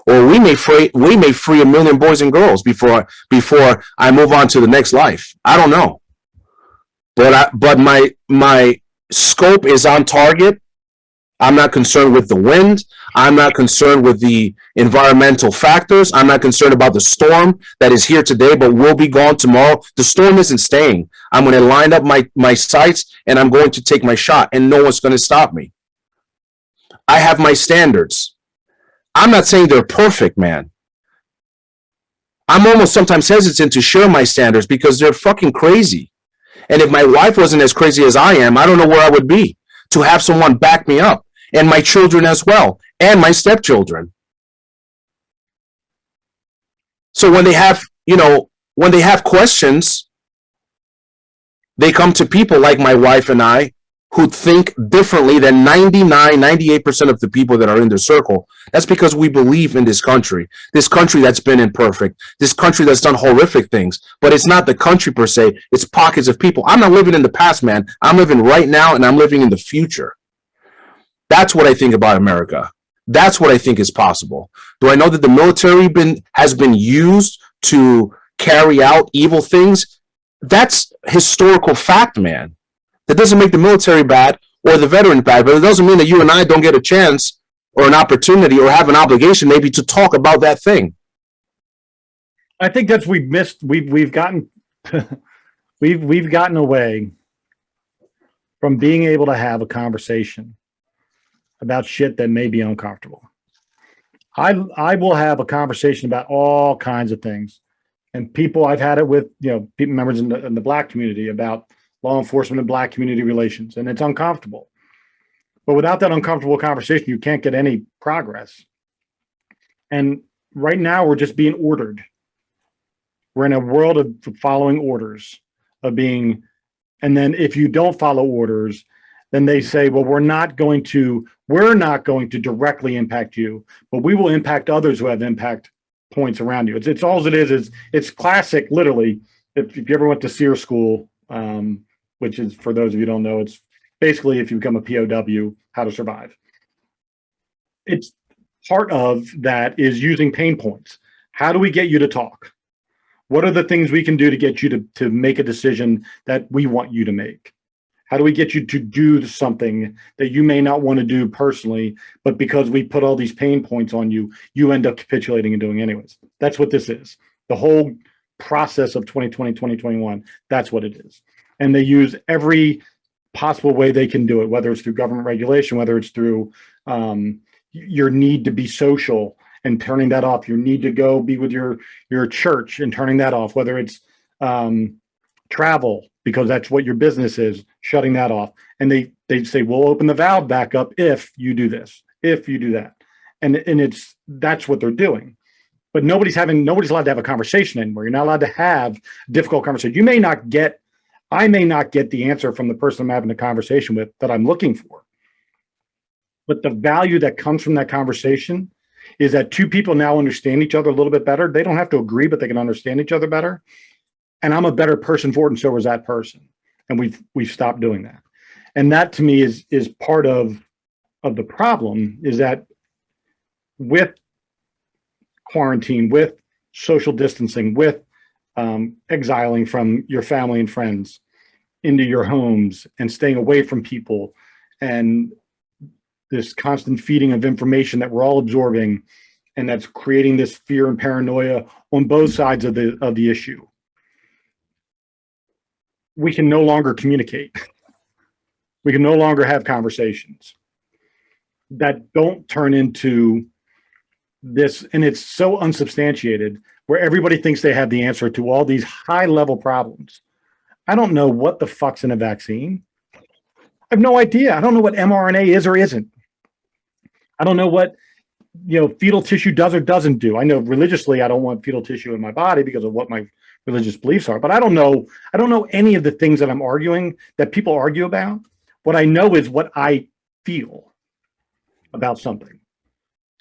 Or we may free 1 million boys and girls before I move on to the next life. I don't know, but my scope is on target. I'm not concerned with the wind. I'm not concerned with the environmental factors. I'm not concerned about the storm that is here today but will be gone tomorrow. The storm isn't staying. I'm going to line up my sights and I'm going to take my shot, and no one's going to stop me. I have my standards. I'm not saying they're perfect, man. I'm almost sometimes hesitant to share my standards because they're fucking crazy. And if my wife wasn't as crazy as I am, I don't know where I would be to have someone back me up, and my children as well, and my stepchildren. So when they have questions, they come to people like my wife and I, who think differently than 98% of the people that are in their circle. That's because we believe in this country that's been imperfect, this country that's done horrific things. But it's not the country per se, it's pockets of people. I'm not living in the past, man. I'm living right now, and I'm living in the future. That's what I think about America. That's what I think is possible. Do I know that the military has been used to carry out evil things? That's historical fact, man. That doesn't make the military bad or the veteran bad, but it doesn't mean that you and I don't get a chance or an opportunity or have an obligation maybe to talk about that thing. I think that's we've missed. We've gotten we've gotten away from being able to have a conversation about shit that may be uncomfortable. I will have a conversation about all kinds of things, and people I've had it with, people, members in the Black community, about law enforcement and Black community relations, and it's uncomfortable. But without that uncomfortable conversation, you can't get any progress. And right now, we're just being ordered. We're in a world of following orders, and then if you don't follow orders, then they say, well, we're not going to directly impact you, but we will impact others who have impact points around you. It's all it is it's classic, literally. If you ever went to SEER school, which is, for those of you who don't know, it's basically if you become a POW, how to survive. It's part of that is using pain points. How do we get you to talk? What are the things we can do to get you to make a decision that we want you to make? How do we get you to do something that you may not want to do personally, but because we put all these pain points on you, you end up capitulating and doing anyways? That's what this is. The whole process of 2020, 2021, that's what it is. And they use every possible way they can do it, whether it's through government regulation, whether it's through your need to be social and turning that off, your need to go be with your church and turning that off, whether it's travel, because that's what your business is, shutting that off. And they say, we'll open the valve back up if you do this, if you do that. And that's what they're doing. But nobody's allowed to have a conversation anymore. You're not allowed to have difficult conversation. I may not get the answer from the person I'm having a conversation with that I'm looking for. But the value that comes from that conversation is that two people now understand each other a little bit better. They don't have to agree, but they can understand each other better. And I'm a better person for it, and so was that person. And we've stopped doing that. And that, to me, is part of of the problem is that with quarantine, with social distancing, with exiling from your family and friends into your homes and staying away from people, and this constant feeding of information that we're all absorbing, and that's creating this fear and paranoia on both sides of the issue. We can no longer communicate. We can no longer have conversations that don't turn into this, and it's so unsubstantiated, where everybody thinks they have the answer to all these high-level problems. I don't know what the fuck's in a vaccine. I have no idea. I don't know what mRNA is or isn't. I don't know what fetal tissue does or doesn't do. I know religiously I don't want fetal tissue in my body because of what my religious beliefs are, but I don't know any of the things that I'm arguing that people argue about. What I know is what I feel about something.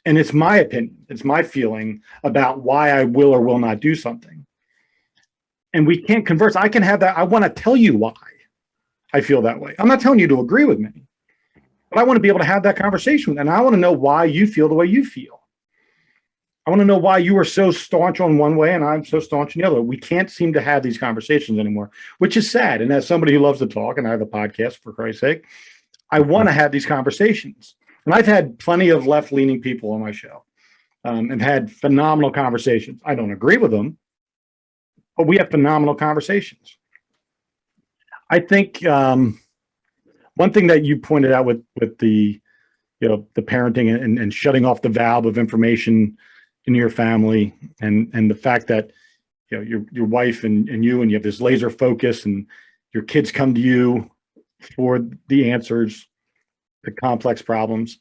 And it's my opinion. It's my feeling about why I will or will not do something. And we can't converse. I can have that. I want to tell you why I feel that way. I'm not telling you to agree with me, but I want to be able to have that conversation. And I want to know why you feel the way you feel. I want to know why you are so staunch on one way and I'm so staunch on the other. We can't seem to have these conversations anymore, which is sad. And as somebody who loves to talk, and I have a podcast for Christ's sake, I want to have these conversations. And I've had plenty of left-leaning people on my show and had phenomenal conversations. I don't agree with them, but we have phenomenal conversations. I think one thing that you pointed out with the the parenting and shutting off the valve of information in your family, and the fact that your wife and you have this laser focus, and your kids come to you for the answers, the complex problems.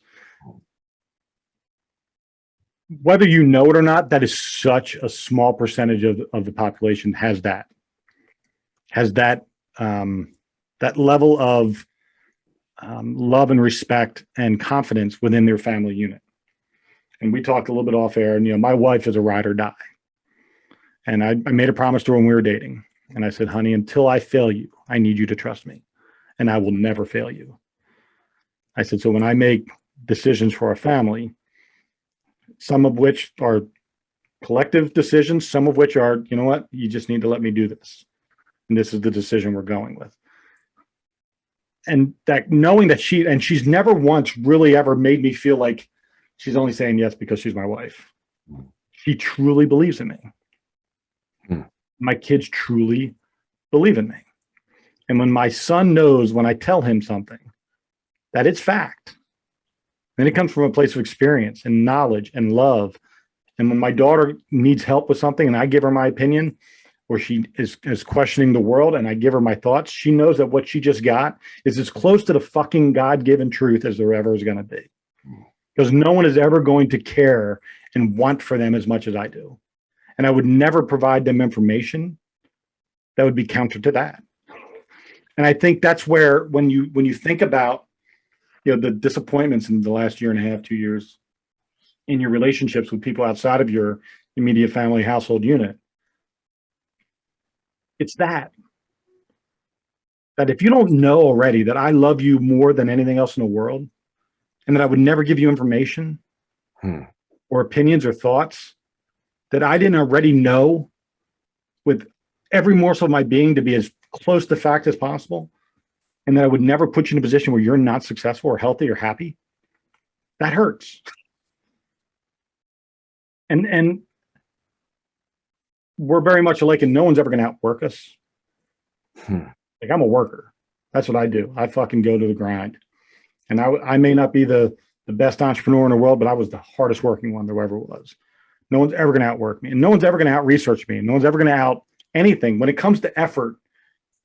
Whether you know it or not, that is such a small percentage of the population has that level of love and respect and confidence within their family unit. And we talked a little bit off air, and my wife is a ride or die. And I made a promise to her when we were dating. And I said, honey, until I fail you, I need you to trust me, and I will never fail you. I said, so when I make decisions for our family, some of which are collective decisions, some of which are, you know what, you just need to let me do this. And this is the decision we're going with. And that knowing that she's never once really ever made me feel like she's only saying yes because she's my wife. She truly believes in me. My kids truly believe in me. And when my son knows, when I tell him something, that it's fact, then it comes from a place of experience and knowledge and love. And when my daughter needs help with something and I give her my opinion, or she is questioning the world and I give her my thoughts, she knows that what she just got is as close to the fucking God-given truth as there ever is going to be. Because no one is ever going to care and want for them as much as I do. And I would never provide them information that would be counter to that. And I think that's where, when you think about the disappointments in the last year and a half, 2 years in your relationships with people outside of your immediate family household unit, it's that if you don't know already that I love you more than anything else in the world, and that I would never give you information or opinions or thoughts that I didn't already know with every morsel of my being to be as close to fact as possible, and that I would never put you in a position where you're not successful or healthy or happy, that hurts. And we're very much alike, and no one's ever going to outwork us. Like, I'm a worker. That's what I do. I fucking go to the grind. And I may not be the best entrepreneur in the world, but I was the hardest working one there ever was. No one's ever going to outwork me, and no one's ever going to out-research me, and no one's ever going to out anything. When it comes to effort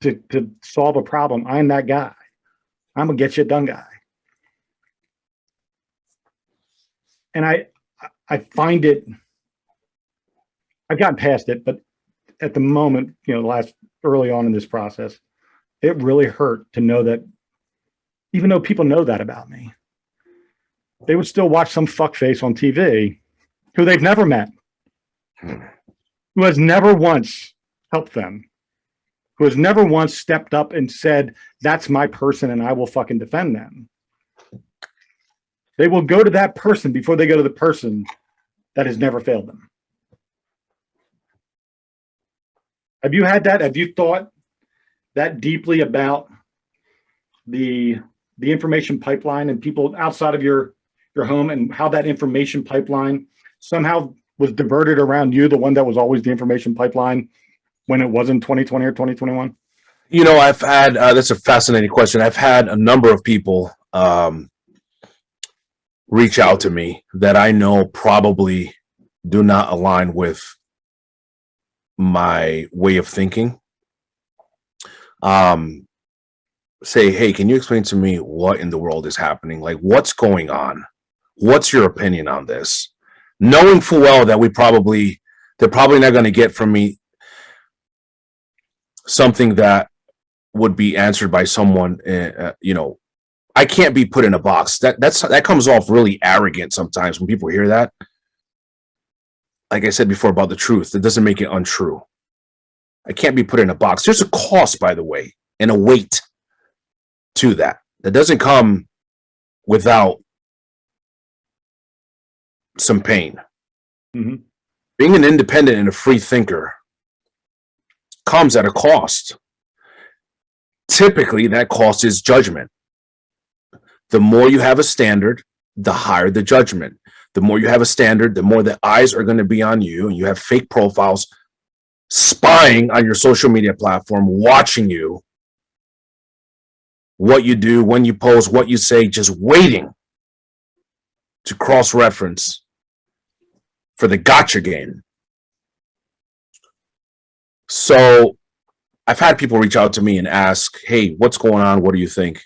to solve a problem, I'm that guy. I'm a get shit done guy. And I find it, I've gotten past it, but at the moment, early on in this process, it really hurt to know that even though people know that about me, they would still watch some fuckface on TV who they've never met, who has never once helped them, who has never once stepped up and said, that's my person and I will fucking defend them. they will go to that person before they go to the person that has never failed them. Have you had that? Have you thought that deeply about the information pipeline and people outside of your home, and how that information pipeline somehow was diverted around you, the one that was always the information pipeline when it wasn't 2020 or 2021? You know, I've had, that's a fascinating question. I've had a number of people reach out to me that I know probably do not align with my way of thinking. Say, hey, can you explain to me what in the world is happening? Like, what's going on? What's your opinion on this? Knowing full well that they're probably not going to get from me something that would be answered by someone, you know, I can't be put in a box. That comes off really arrogant sometimes when people hear that. Like I said before about the truth, it doesn't make it untrue. I can't be put in a box. There's a cost, by the way, and a weight to that. That doesn't come without some pain. Mm-hmm. Being an independent and a free thinker comes at a cost. Typically, that cost is judgment. The more you have a standard, the higher the judgment. The more you have a standard, the more the eyes are going to be on you, and you have fake profiles spying on your social media platform, watching you, what you do, when you post, what you say, just waiting to cross-reference for the gotcha game. So I've had people reach out to me and ask, hey, what's going on? What do you think?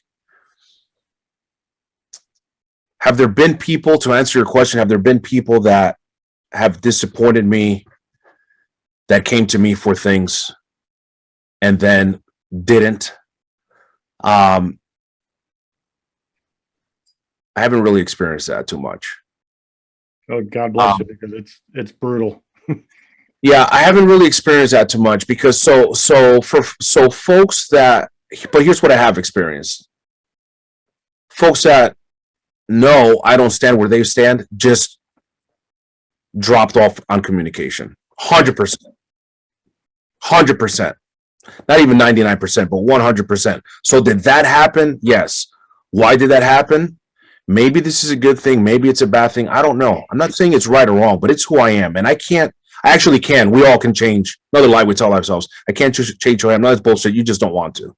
Have there been people, to answer your question, have there been people that have disappointed me, that came to me for things and then didn't? I haven't really experienced that too much. Oh, God bless you, because it's brutal. Yeah, I haven't really experienced that too much, because so folks that, but here's what I have experienced. Folks that know I don't stand where they stand just dropped off on communication. 100%. 100%. Not even 99%, but 100%. So did that happen? Yes. Why did that happen? Maybe this is a good thing. Maybe it's a bad thing. I don't know. I'm not saying it's right or wrong, but it's who I am. And I actually can. We all can change. Another lie we tell ourselves. I can't change who I am. No, that's bullshit. You just don't want to.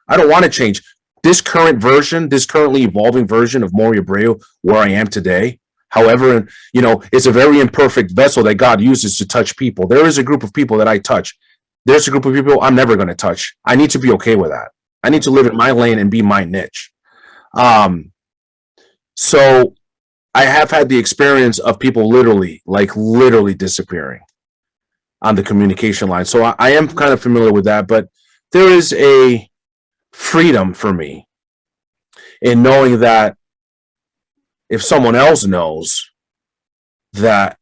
I don't want to change. This current version, this currently evolving version of Maury Abreu, where I am today, however, you know, it's a very imperfect vessel that God uses to touch people. There is a group of people that I touch. There's a group of people I'm never going to touch. I need to be okay with that. I need to live in my lane and be my niche. So I have had the experience of people literally disappearing on the communication line. So I am kind of familiar with that, but there is a freedom for me in knowing that if someone else knows that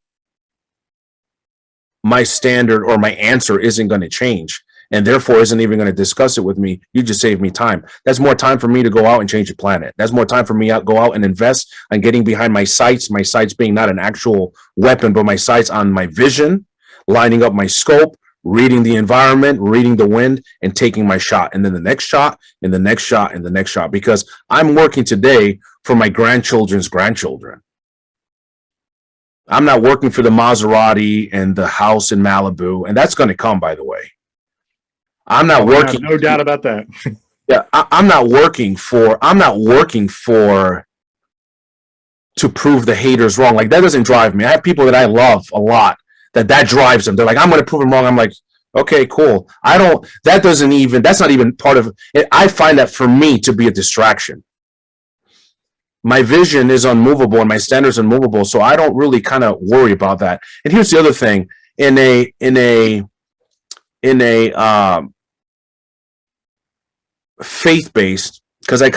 my standard or my answer isn't going to change, and therefore isn't even going to discuss it with me, you just save me time. That's more time for me to go out and change the planet. That's more time for me to go out and invest on getting behind my sights being not an actual weapon, but my sights on my vision, lining up my scope, reading the environment, reading the wind, and taking my shot. And then the next shot, and the next shot, and the next shot. Because I'm working today for my grandchildren's grandchildren. I'm not working for the Maserati and the house in Malibu. And that's going to come, by the way. I'm not working. No doubt about that. Yeah, I'm not working for to prove the haters wrong. Like, that doesn't drive me. I have people that I love a lot that drives them. They're like, I'm going to prove them wrong. I'm like, okay, cool. That's not even part of it. I find that for me to be a distraction. My vision is unmovable and my standards unmovable. So I don't really kind of worry about that. And here's the other thing, in a faith-based, because I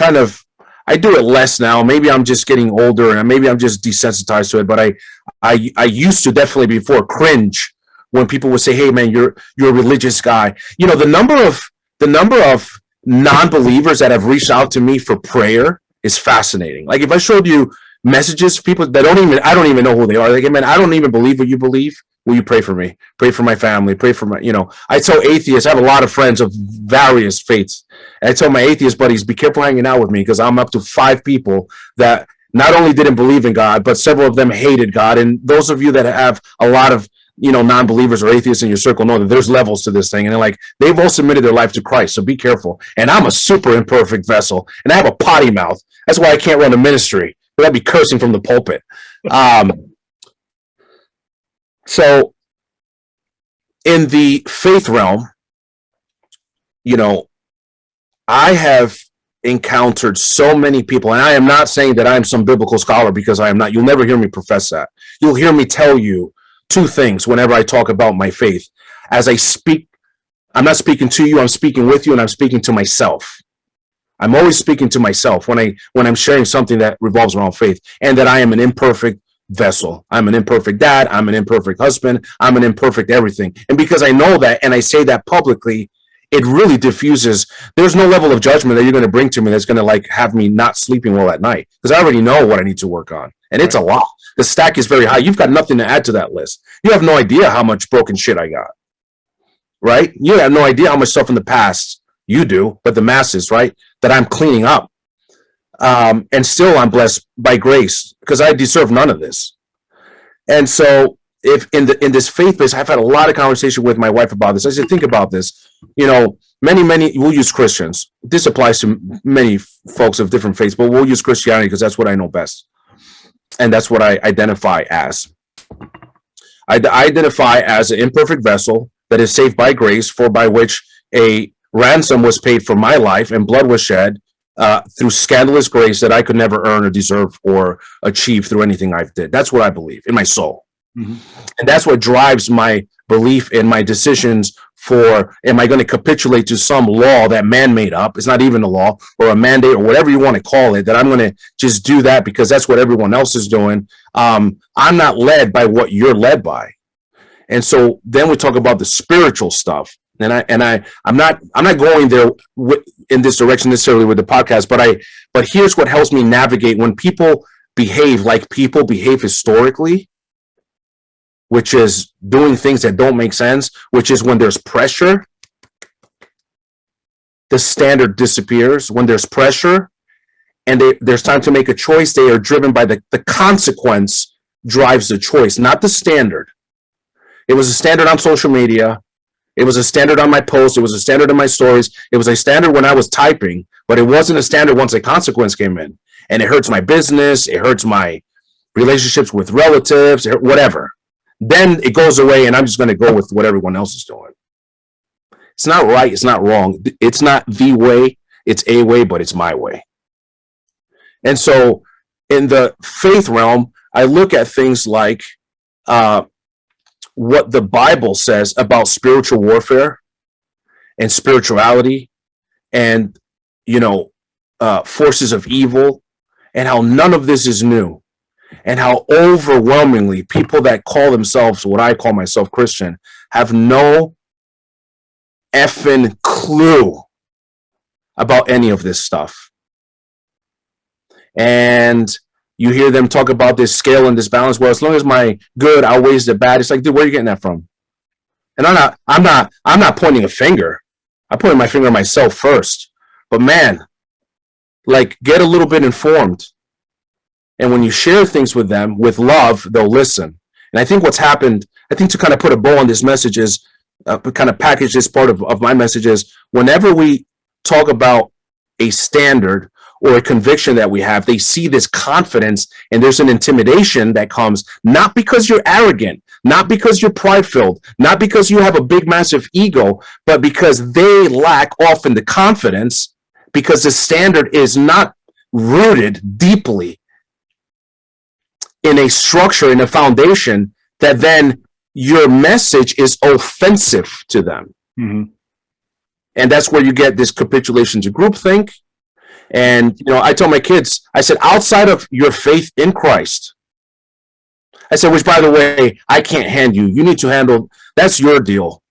do it less now. Maybe I'm just getting older and maybe I'm just desensitized to it. But I used to definitely before cringe when people would say, "Hey man, you're a religious guy." You know, the number of non-believers that have reached out to me for prayer is fascinating. Like, if I showed you messages, people that I don't even know who they are. Like, man, I don't even believe what you believe. Will you pray for me? Pray for my family. Pray for my, I tell atheists, I have a lot of friends of various faiths. And I tell my atheist buddies, be careful hanging out with me, because I'm up to 5 people that not only didn't believe in God, but several of them hated God. And those of you that have a lot of, non-believers or atheists in your circle know that there's levels to this thing. And they've all submitted their life to Christ. So be careful. And I'm a super imperfect vessel, and I have a potty mouth. That's why I can't run a ministry. But I'd be cursing from the pulpit. So in the faith realm, I have encountered so many people, and I am not saying that I'm some biblical scholar, because I am not. You'll never hear me profess that. You'll hear me tell you 2 things whenever I talk about my faith. As I speak, I'm not speaking to you, I'm speaking with you, and I'm speaking to myself. I'm always speaking to myself when I'm sharing something that revolves around faith, and that I am an imperfect vessel. I'm an imperfect dad. I'm an imperfect husband. I'm an imperfect everything. And because I know that, and I say that publicly, it really diffuses. There's no level of judgment that you're going to bring to me that's going to have me not sleeping well at night, because I already know what I need to work on, and it's a lot. The stack is very high. You've got nothing to add to that list. You have no idea how much broken shit I got, right? You have no idea how much stuff in the past you do, but the masses, right, that I'm cleaning up. And still I'm blessed by grace, because I deserve none of this. And so if in this faith base, I've had a lot of conversation with my wife about this. I said, think about this. Many, we'll use Christians. This applies to many folks of different faiths, but we'll use Christianity because that's what I know best. And that's what I identify as. I identify as an imperfect vessel that is saved by grace, for by which a ransom was paid for my life and blood was shed through scandalous grace that I could never earn or deserve or achieve through anything I've did. That's what I believe in my soul. Mm-hmm. And that's what drives my belief in my decisions for, am I going to capitulate to some law that man made up? It's not even a law, or a mandate, or whatever you want to call it, that I'm going to just do that because that's what everyone else is doing. I'm not led by what you're led by. And so then we talk about the spiritual stuff. And I'm not going there in this direction necessarily with the podcast, but here's what helps me navigate when people behave like people behave historically, which is doing things that don't make sense, which is when there's pressure, the standard disappears. When there's pressure and there's time to make a choice, they are driven by the consequence drives the choice, not the standard. It was a standard on social media. It was a standard on my posts. It was a standard in my stories. It was a standard when I was typing, but it wasn't a standard once a consequence came in. And it hurts my business. It hurts my relationships with relatives, whatever. Then it goes away, and I'm just going to go with what everyone else is doing. It's not right. It's not wrong. It's not the way. It's a way, but it's my way. And so in the faith realm, I look at things like what the Bible says about spiritual warfare and spirituality and, forces of evil, and how none of this is new, and how overwhelmingly people that call themselves, what I call myself, Christian, have no effing clue about any of this stuff. And you hear them talk about this scale and this balance. Well, as long as my good outweighs the bad, it's like, dude, where are you getting that from? And I'm not pointing a finger. I'm pointing my finger at myself first. But man, get a little bit informed. And when you share things with them with love, they'll listen. And I think what's happened, to kind of put a bow on this message is, kind of package this part of my message is, whenever we talk about a standard or a conviction that we have, they see this confidence, and there's an intimidation that comes, not because you're arrogant, not because you're pride-filled, not because you have a big, massive ego, but because they lack often the confidence, because the standard is not rooted deeply in a structure, in a foundation, that then your message is offensive to them. Mm-hmm. And that's where you get this capitulation to groupthink. And, I tell my kids, I said, outside of your faith in Christ, I said, which, by the way, I can't hand you. You need to handle, that's your deal.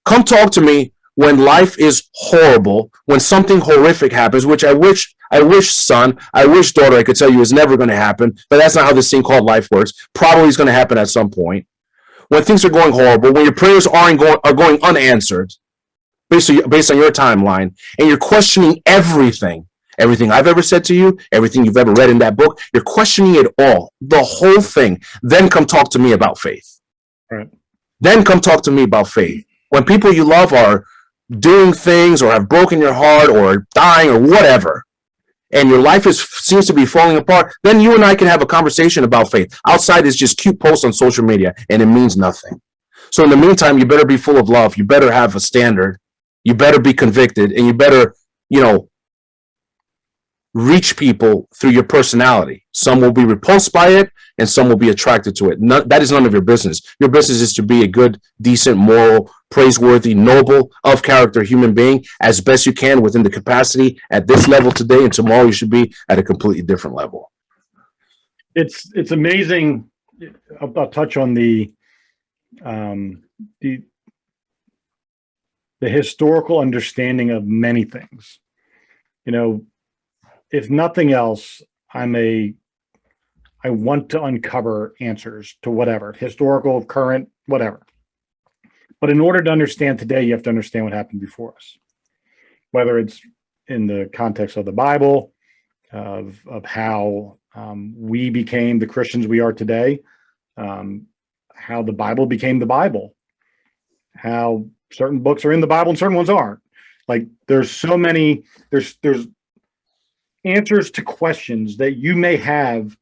Come talk to me when life is horrible, when something horrific happens, which I wish son, I wish daughter, I could tell you is never going to happen, but that's not how this thing called life works. Probably is going to happen at some point. When things are going horrible, when your prayers are going unanswered, based on your timeline, and you're questioning everything I've ever said to you, everything you've ever read in that book, you're questioning it all, the whole thing. Then come talk to me about faith. Right. Then come talk to me about faith. When people you love are doing things or have broken your heart or dying or whatever, and your life seems to be falling apart, then you and I can have a conversation about faith. Outside is just cute posts on social media, and it means nothing. So in the meantime, you better be full of love. You better have a standard. You better be convicted, and you better, reach people through your personality. Some will be repulsed by it, and some will be attracted to it. That is none of your business. Your business is to be a good, decent, moral, praiseworthy, noble, of character human being as best you can within the capacity at this level today, and tomorrow you should be at a completely different level. It's amazing. I'll touch on the historical understanding of many things. If nothing else, I want to uncover answers to whatever, historical, current, whatever. But in order to understand today, you have to understand what happened before us, whether it's in the context of the Bible, of how we became the Christians we are today, how the Bible became the Bible, how certain books are in the Bible and certain ones aren't. Like there's so many, there's answers to questions that you may have,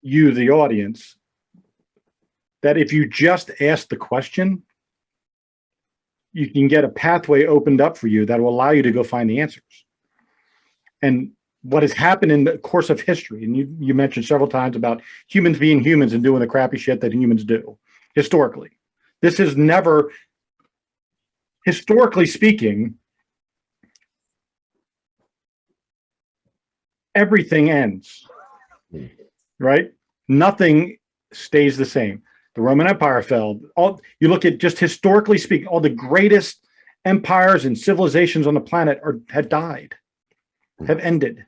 you, the audience, that if you just ask the question, you can get a pathway opened up for you that will allow you to go find the answers. And what has happened in the course of history, and you mentioned several times about humans being humans and doing the crappy shit that humans do, historically. This is never, historically speaking, everything ends, right? Nothing stays the same. The Roman Empire fell. You look at just historically speaking, all the greatest empires and civilizations on the planet had died, have ended.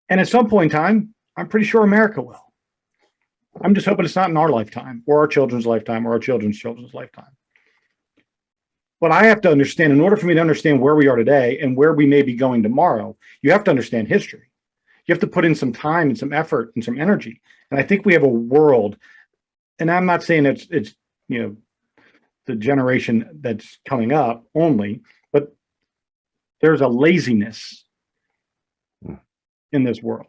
And at some point in time, I'm pretty sure America will. I'm just hoping it's not in our lifetime or our children's lifetime or our children's children's lifetime. But I have to understand, in order for me to understand where we are today and where we may be going tomorrow, you have to understand history. You have to put in some time and some effort and some energy. And I think we have a world, and I'm not saying it's the generation that's coming up only, but there's a laziness in this world,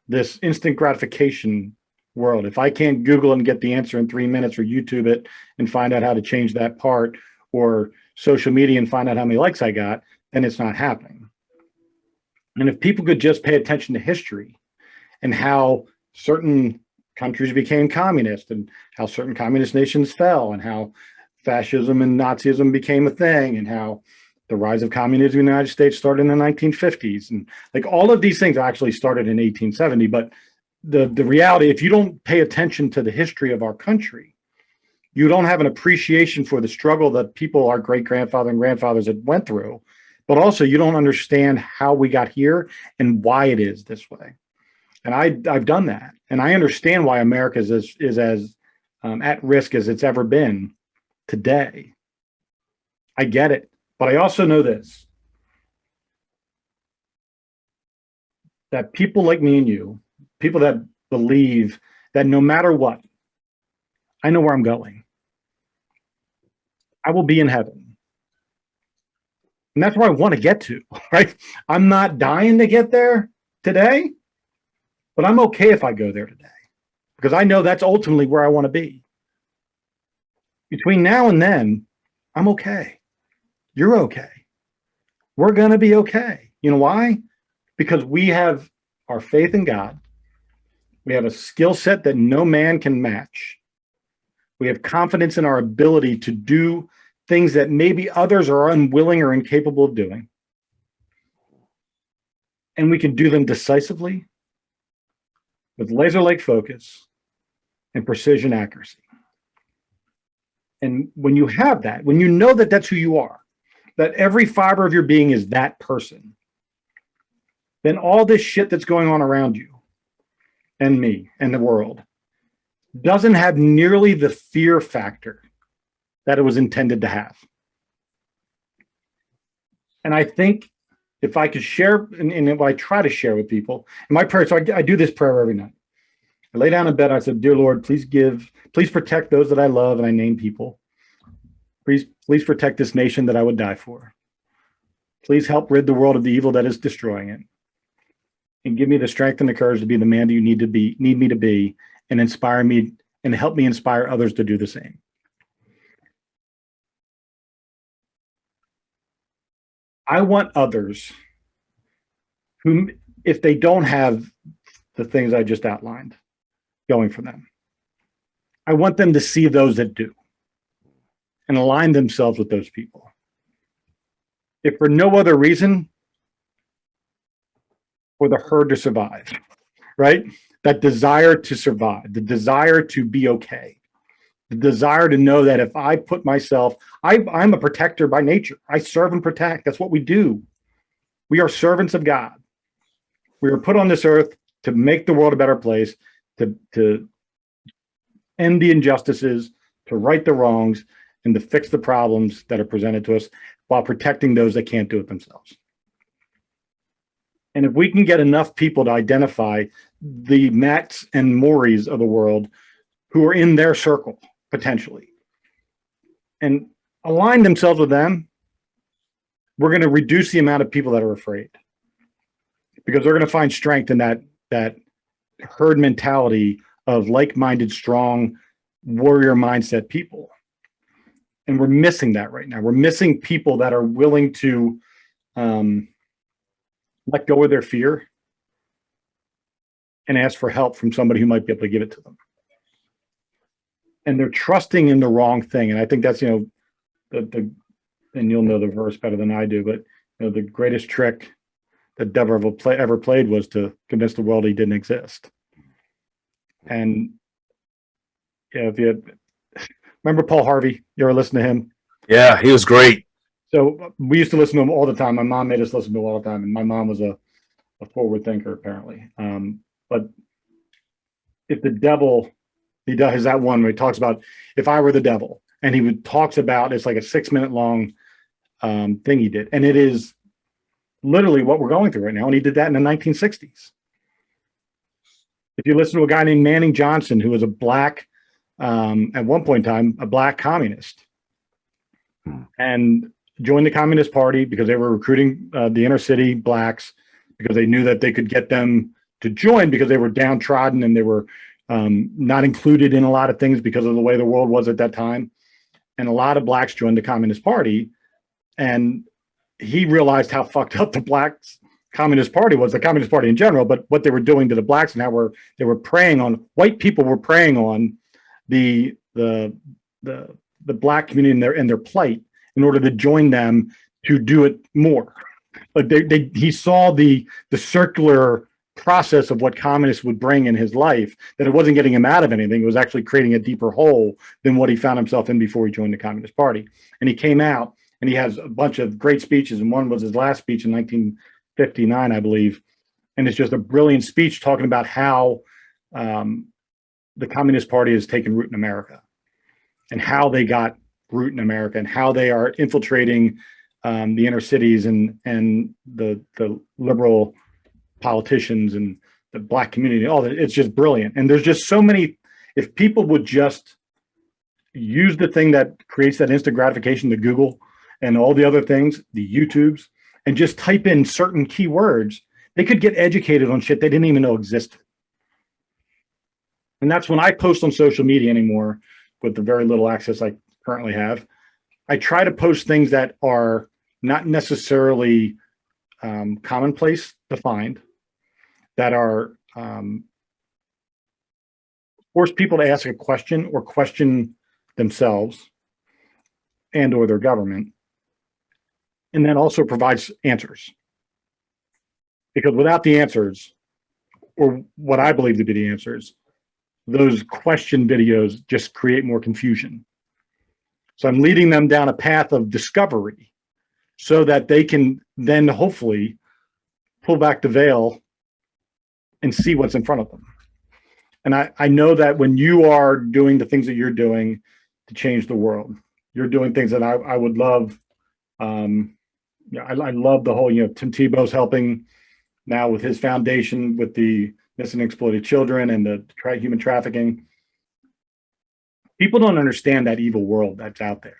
this instant gratification world. If I can't Google and get the answer in 3 minutes, or YouTube it and find out how to change that part, or social media and find out how many likes I got, then it's not happening. And if people could just pay attention to history and how certain countries became communist and how certain communist nations fell and how fascism and Nazism became a thing and how the rise of communism in the United States started in the 1950s. And like all of these things actually started in 1870. But the reality, if you don't pay attention to the history of our country, you don't have an appreciation for the struggle that people, our great-grandfather and grandfathers had went through, but also you don't understand how we got here and why it is this way. And I've done that. And I understand why America is as at risk as it's ever been today. I get it. But I also know this, that people like me and you, people that believe that no matter what, I know where I'm going. I will be in heaven. And that's where I want to get to, right? I'm not dying to get there today, but I'm okay if I go there today because I know that's ultimately where I want to be. Between now and then, I'm okay. You're okay. We're going to be okay. You know why? Because we have our faith in God. We have a skill set that no man can match. We have confidence in our ability to do things that maybe others are unwilling or incapable of doing. And we can do them decisively with laser-like focus and precision accuracy. And when you have that, when you know that that's who you are, that every fiber of your being is that person, then all this shit that's going on around you and me and the world doesn't have nearly the fear factor that it was intended to have. And I think if I could share, and if I try to share with people, in my prayer, so I do this prayer every night. I lay down in bed, I said, "Dear Lord, please protect those that I love," and I name people. Please protect this nation that I would die for. Please help rid the world of the evil that is destroying it. And give me the strength and the courage to be the man that you need me to be, and inspire me and help me inspire others to do the same. I want others who, if they don't have the things I just outlined going for them, I want them to see those that do and align themselves with those people. If for no other reason, for the herd to survive, right? That desire to survive, the desire to be okay, the desire to know that if I put myself, I'm a protector by nature. I serve and protect. That's what we do. We are servants of God. We are put on this earth to make the world a better place, to end the injustices, to right the wrongs, and to fix the problems that are presented to us while protecting those that can't do it themselves. And if we can get enough people to identify the Matts and Maurys of the world who are in their circle, potentially, and align themselves with them, we're going to reduce the amount of people that are afraid, because they're going to find strength in that herd mentality of like-minded, strong, warrior mindset people. And we're missing that right now. We're missing people that are willing to let go of their fear and ask for help from somebody who might be able to give it to them. And they're trusting in the wrong thing. And I think that's, and you'll know the verse better than I do, but the greatest trick that devil ever played was to convince the world he didn't exist. And if you remember Paul Harvey, you ever listen to him? Yeah, he was great. So we used to listen to him all the time. My mom made us listen to him all the time, and my mom was a forward thinker, apparently. But if the devil, he does that one where he talks about if I were the devil, and he talks about, it's like a 6-minute long thing he did, and it is literally what we're going through right now. And he did that in the 1960s. If you listen to a guy named Manning Johnson, who was a black, at one point in time, a black communist, and joined the Communist Party because they were recruiting the inner city blacks, because they knew that they could get them to join because they were downtrodden and they were not included in a lot of things because of the way the world was at that time. And a lot of blacks joined the Communist Party, and he realized how fucked up the blacks Communist Party was, the Communist Party in general, but what they were doing to the blacks and how they were preying on white people, were preying on the black community and their plight in order to join them to do it more. But he saw the circular process of what communists would bring in his life, that it wasn't getting him out of anything. It was actually creating a deeper hole than what he found himself in before he joined the Communist Party. And he came out and he has a bunch of great speeches. And one was his last speech in 1959, I believe. And it's just a brilliant speech talking about how the Communist Party has taken root in America, and how they got root in America, and how they are infiltrating the inner cities and the liberal politicians and the black community. All that, it's just brilliant. And there's just so many. If people would just use the thing that creates that instant gratification, the Google and all the other things, the YouTubes, and just type in certain keywords, they could get educated on shit they didn't even know existed. And that's when I post on social media anymore, with the very little access I currently have. I try to post things that are not necessarily commonplace to find, that are force people to ask a question or question themselves and or their government, and then also provides answers. Because without the answers, or what I believe to be the answers, those question videos just create more confusion. So I'm leading them down a path of discovery so that they can then hopefully pull back the veil and see what's in front of them. And I know that when you are doing the things that you're doing to change the world, you're doing things that I would love. I love the whole, Tim Tebow's helping now with his foundation with the missing and exploited children and the human trafficking. People don't understand that evil world that's out there.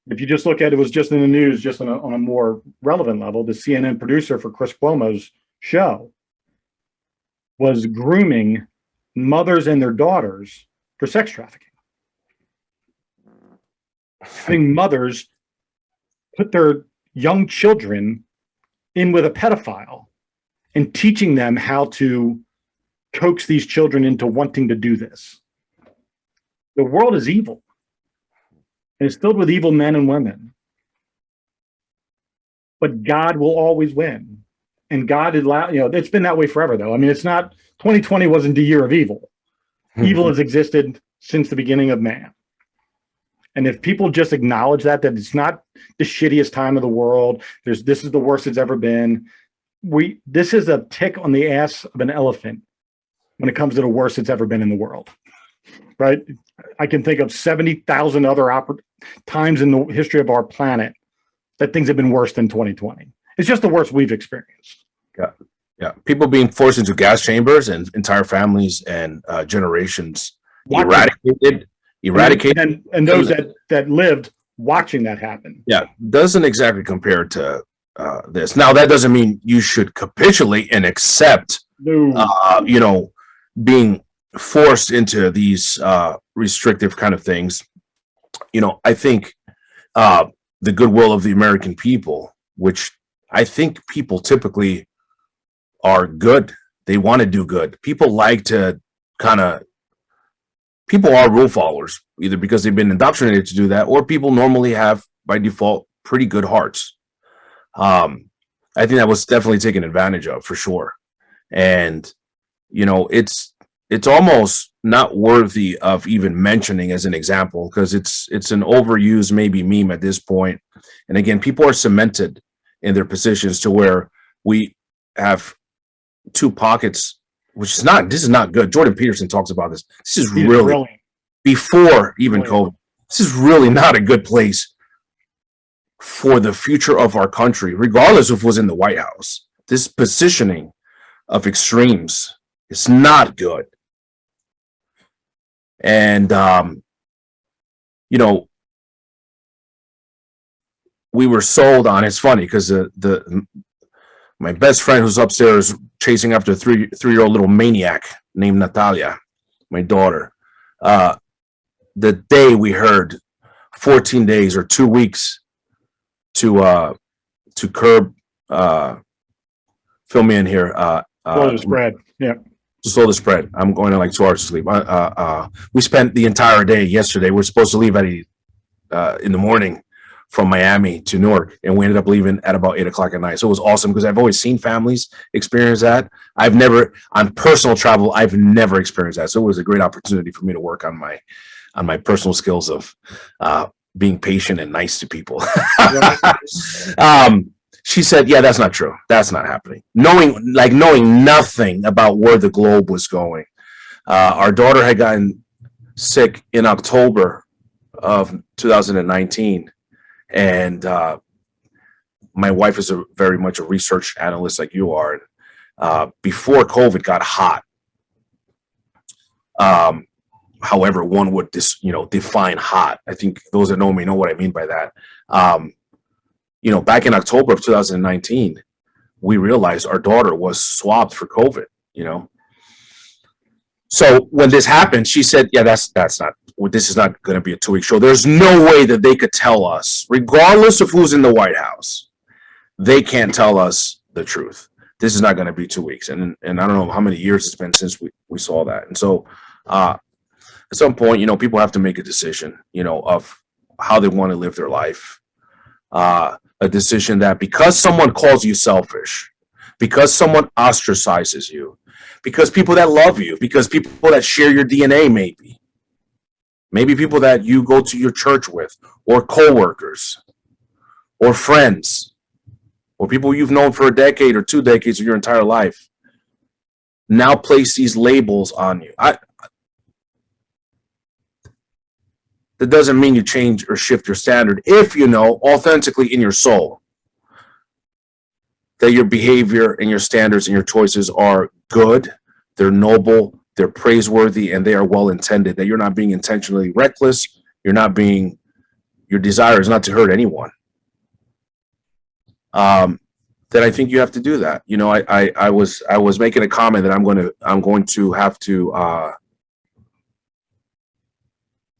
If you just look at it, was just in the news, just on a more relevant level, the CNN producer for Chris Cuomo's show was grooming mothers and their daughters for sex trafficking. Having mothers put their young children in with a pedophile and teaching them how to coax these children into wanting to do this. The world is evil. And it's filled with evil men and women. But God will always win. And God is, it's been that way forever, though. I mean, it's not, 2020 wasn't the year of evil. Evil has existed since the beginning of man. And if people just acknowledge that it's not the shittiest time of the world, this is the worst it's ever been. This is a tick on the ass of an elephant when it comes to the worst it's ever been in the world, right? I can think of 70,000 other times in the history of our planet that things have been worse than 2020. It's just the worst we've experienced. Yeah. People being forced into gas chambers and entire families and generations eradicated. And those that lived watching that happen. Yeah, doesn't exactly compare to this. Now, that doesn't mean you should capitulate and accept, being forced into these restrictive kind of things. I think the goodwill of the American people, which I think people typically are good. They want to do good. People like to people are rule followers, either because they've been indoctrinated to do that, or people normally have, by default, pretty good hearts. I think that was definitely taken advantage of, for sure. And, it's almost not worthy of even mentioning as an example, because it's an overused maybe meme at this point. And again, people are cemented in their positions to where we have two pockets, this is not good. Jordan Peterson talks about this. This is really before even COVID. This is really not a good place for the future of our country, regardless of who's in the White House. This positioning of extremes is not good. And, we were sold on, it's funny because my best friend who's upstairs chasing after a three-year-old little maniac named Natalia, my daughter, the day we heard 14 days or 2 weeks to curb, fill me in here. Slow the spread. Yeah. To slow the spread. I'm going to like 2 hours to sleep. We spent the entire day yesterday. We're supposed to leave in the morning from Miami to Newark, and we ended up leaving at about 8 o'clock at night. So it was awesome because I've always seen families experience that. I've never, on personal travel, I've never experienced that. So it was a great opportunity for me to work on my personal skills of being patient and nice to people. She said, yeah, that's not true. That's not happening. Knowing nothing about where the globe was going. Our daughter had gotten sick in October of 2019. And my wife is very much a research analyst like you are. Before COVID got hot, however one would define hot. I think those that know me know what I mean by that. Back in October of 2019, we realized our daughter was swabbed for COVID. So when this happened, she said, yeah, that's not, this is not going to be a 2-week show. There's no way that they could tell us, regardless of who's in the White House, they can't tell us the truth. This is not going to be 2 weeks. And I don't know how many years it's been since we saw that. And so at some point, people have to make a decision, of how they want to live their life. A decision that because someone calls you selfish, because someone ostracizes you, because people that love you, because people that share your DNA maybe, Maybe people that you go to your church with, or coworkers, or friends, or people you've known for a decade or 2 decades of your entire life, now place these labels on you. That doesn't mean you change or shift your standard if you know authentically in your soul that your behavior and your standards and your choices are good, they're noble, they're praiseworthy, and they are well intended, that you're not being intentionally reckless, your desire is not to hurt anyone. Then I think you have to do that. You know, I was making a comment that I'm going to have to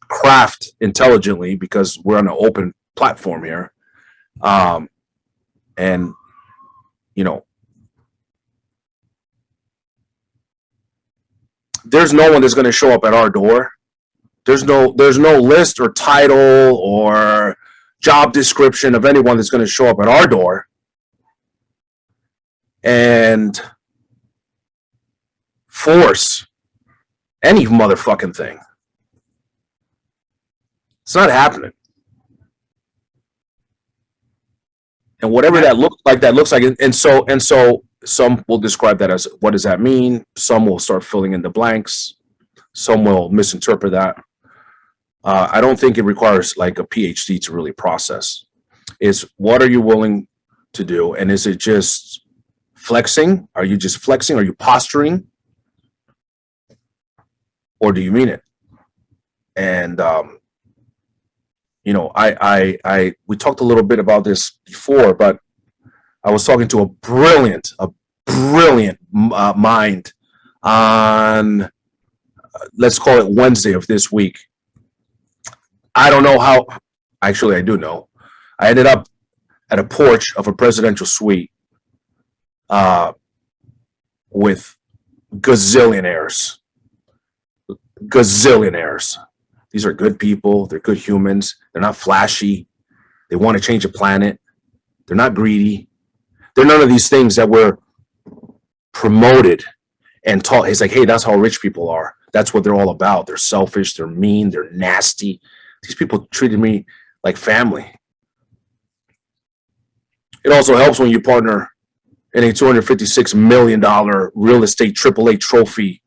craft intelligently, because we're on an open platform here. And you know, there's no one that's going to show up at our door. There's no list or title or job description of anyone that's going to show up at our door and force any motherfucking thing. It's not happening. And whatever that looks like. And so some will describe that as, what does that mean? Some will start filling in the blanks. Some will misinterpret that. I don't think it requires like a PhD to really process. It's, what are you willing to do? And is it just flexing? Are you just flexing? Are you posturing? Or do you mean it? And, you know, we talked a little bit about this before, but I was talking to a brilliant mind on, let's call it Wednesday of this week. I don't know how, actually I do know. I ended up at a porch of a presidential suite with gazillionaires. These are good people. They're good humans. They're not flashy. They want to change the planet. They're not greedy. They're none of these things that were promoted and taught. It's like, hey, that's how rich people are. That's what they're all about. They're selfish. They're mean. They're nasty. These people treated me like family. It also helps when you partner in a $256 million real estate AAA trophy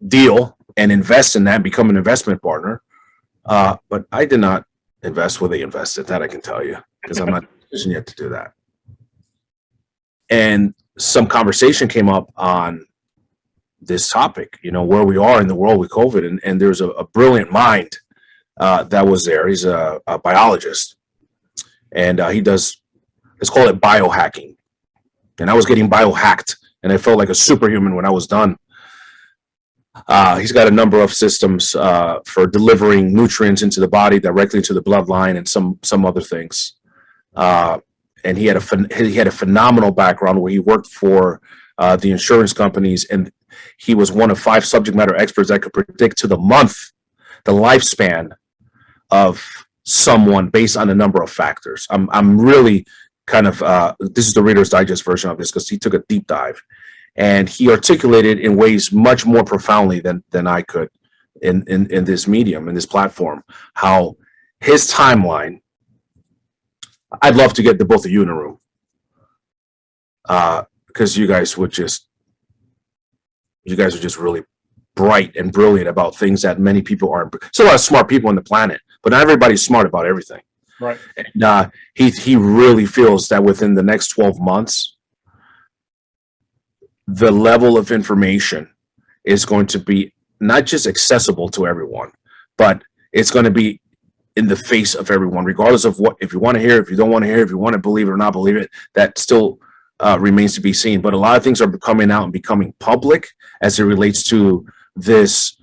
deal and invest in that, become an investment partner. But I did not invest where they invested. That I can tell you, because I'm not in a position yet to do that. And some conversation came up on this topic, you know, where we are in the world with COVID. And there's a brilliant mind that was there. He's a biologist. And he does, let's call it biohacking. And I was getting biohacked, and I felt like a superhuman when I was done. He's got a number of systems for delivering nutrients into the body directly into the bloodline, and some other things. And he had a phenomenal background where he worked for the insurance companies, and he was one of 5 subject matter experts that could predict to the month the lifespan of someone based on a number of factors. I'm really kind of this is the Reader's Digest version of this, because he took a deep dive. And he articulated in ways much more profoundly than I could in this medium, in this platform, how his timeline. I'd love to get the both of you in a room, because you guys are just really bright and brilliant about things that many people aren't. There's a lot of smart people on the planet, but not everybody's smart about everything. Right. And he really feels that within the next 12 months, the level of information is going to be not just accessible to everyone, but it's going to be in the face of everyone, regardless of what, if you want to hear, if you don't want to hear, if you want to believe it or not believe it, that still remains to be seen. But a lot of things are coming out and becoming public as it relates to this,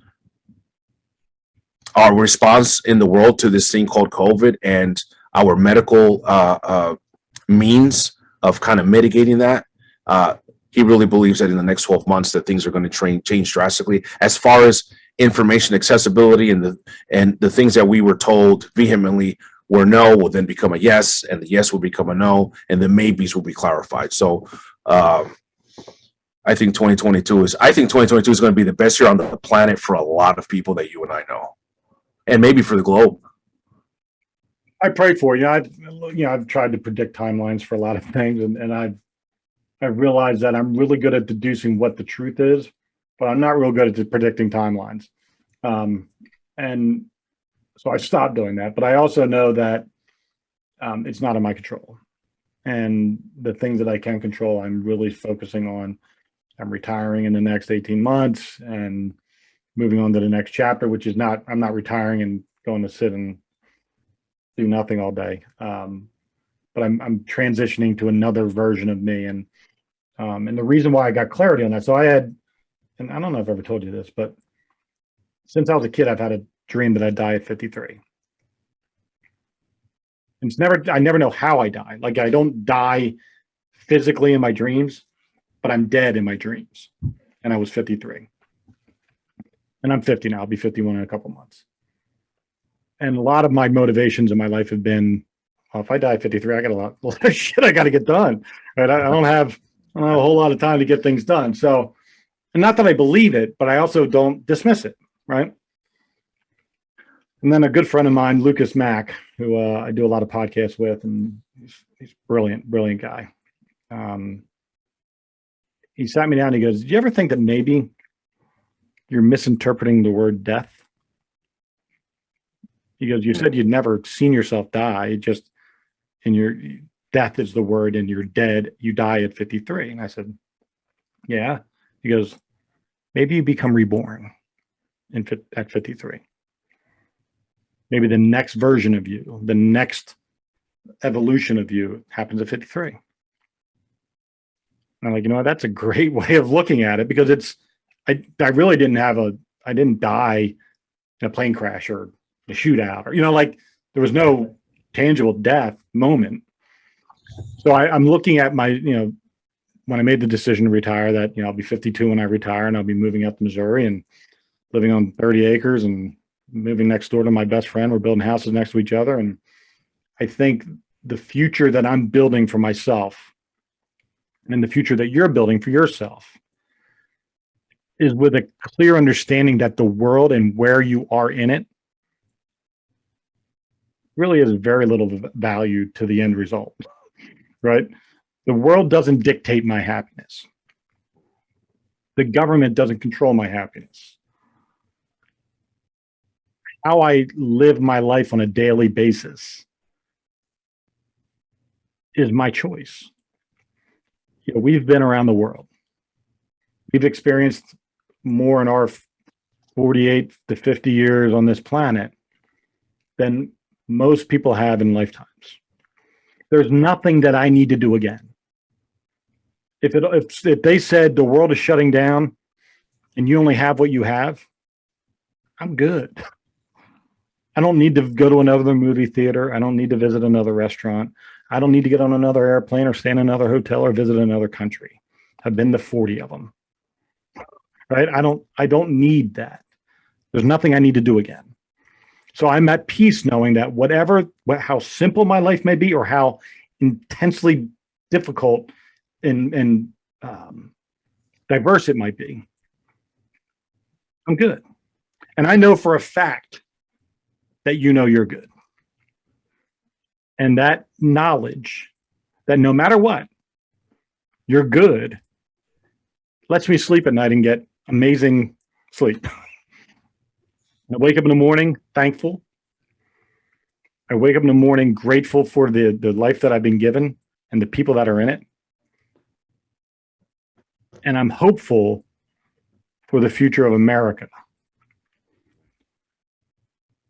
our response in the world to this thing called COVID, and our medical means of kind of mitigating that. He really believes that in the next 12 months that things are going to change drastically as far as information accessibility, and the things that we were told vehemently were no will then become a yes, and the yes will become a no, and the maybes will be clarified. So I think 2022 is going to be the best year on the planet for a lot of people that you and I know. and maybe for the globe. I pray for you. I've tried to predict timelines for a lot of things, and I've realized that I'm really good at deducing what the truth is, but I'm not real good at predicting timelines. And so I stopped doing that. But I also know that it's not in my control. And the things that I can control, I'm really focusing on. I'm retiring in the next 18 months and moving on to the next chapter, which is not, I'm not retiring and going to sit and do nothing all day. But I'm transitioning to another version of me. And the reason why I got clarity on that, so I had, and I don't know if I've ever told you this, but since I was a kid, I've had a dream that I die at 53. And I never know how I die. Like, I don't die physically in my dreams, but I'm dead in my dreams. And I was 53. And I'm 50 now. I'll be 51 in a couple months. And a lot of my motivations in my life have been, well, if I die at 53, I got a lot of shit I got to get done. Right? I don't have a whole lot of time to get things done. So, and not that I believe it, but I also don't dismiss it. Right. And then a good friend of mine, Lucas Mack, who I do a lot of podcasts with, and he's brilliant guy. He sat me down and he goes, "Do you ever think that maybe you're misinterpreting the word death?" He goes, "You said you'd never seen yourself die, just in your death is the word, and you're dead. You die at 53." And I said, "Yeah." He goes, "Maybe you become reborn at 53. Maybe the next version of you, the next evolution of you happens at 53. And I'm like, that's a great way of looking at it, because I really I didn't die in a plane crash or a shootout, or, like, there was no tangible death moment. So I'm looking at my, when I made the decision to retire, that, I'll be 52 when I retire, and I'll be moving up to Missouri and living on 30 acres and moving next door to my best friend. We're building houses next to each other. And I think the future that I'm building for myself, and the future that you're building for yourself, is with a clear understanding that the world and where you are in it really is very little value to the end result, right? The world doesn't dictate my happiness. The government doesn't control my happiness. How I live my life on a daily basis is my choice. We've been around the world. We've experienced more in our 48 to 50 years on this planet than most people have in lifetimes. There's nothing that I need to do again. If they said the world is shutting down and you only have what you have, I'm good. I don't need to go to another movie theater. I don't need to visit another restaurant. I don't need to get on another airplane or stay in another hotel or visit another country. I've been to 40 of them. Right? I don't need that. There's nothing I need to do again. So I'm at peace knowing that how simple my life may be, or how intensely difficult and diverse it might be, I'm good. And I know for a fact that you're good. And that knowledge that no matter what, you're good, lets me sleep at night and get amazing sleep. I wake up in the morning thankful. I wake up in the morning grateful for the life that I've been given and the people that are in it. And I'm hopeful for the future of America,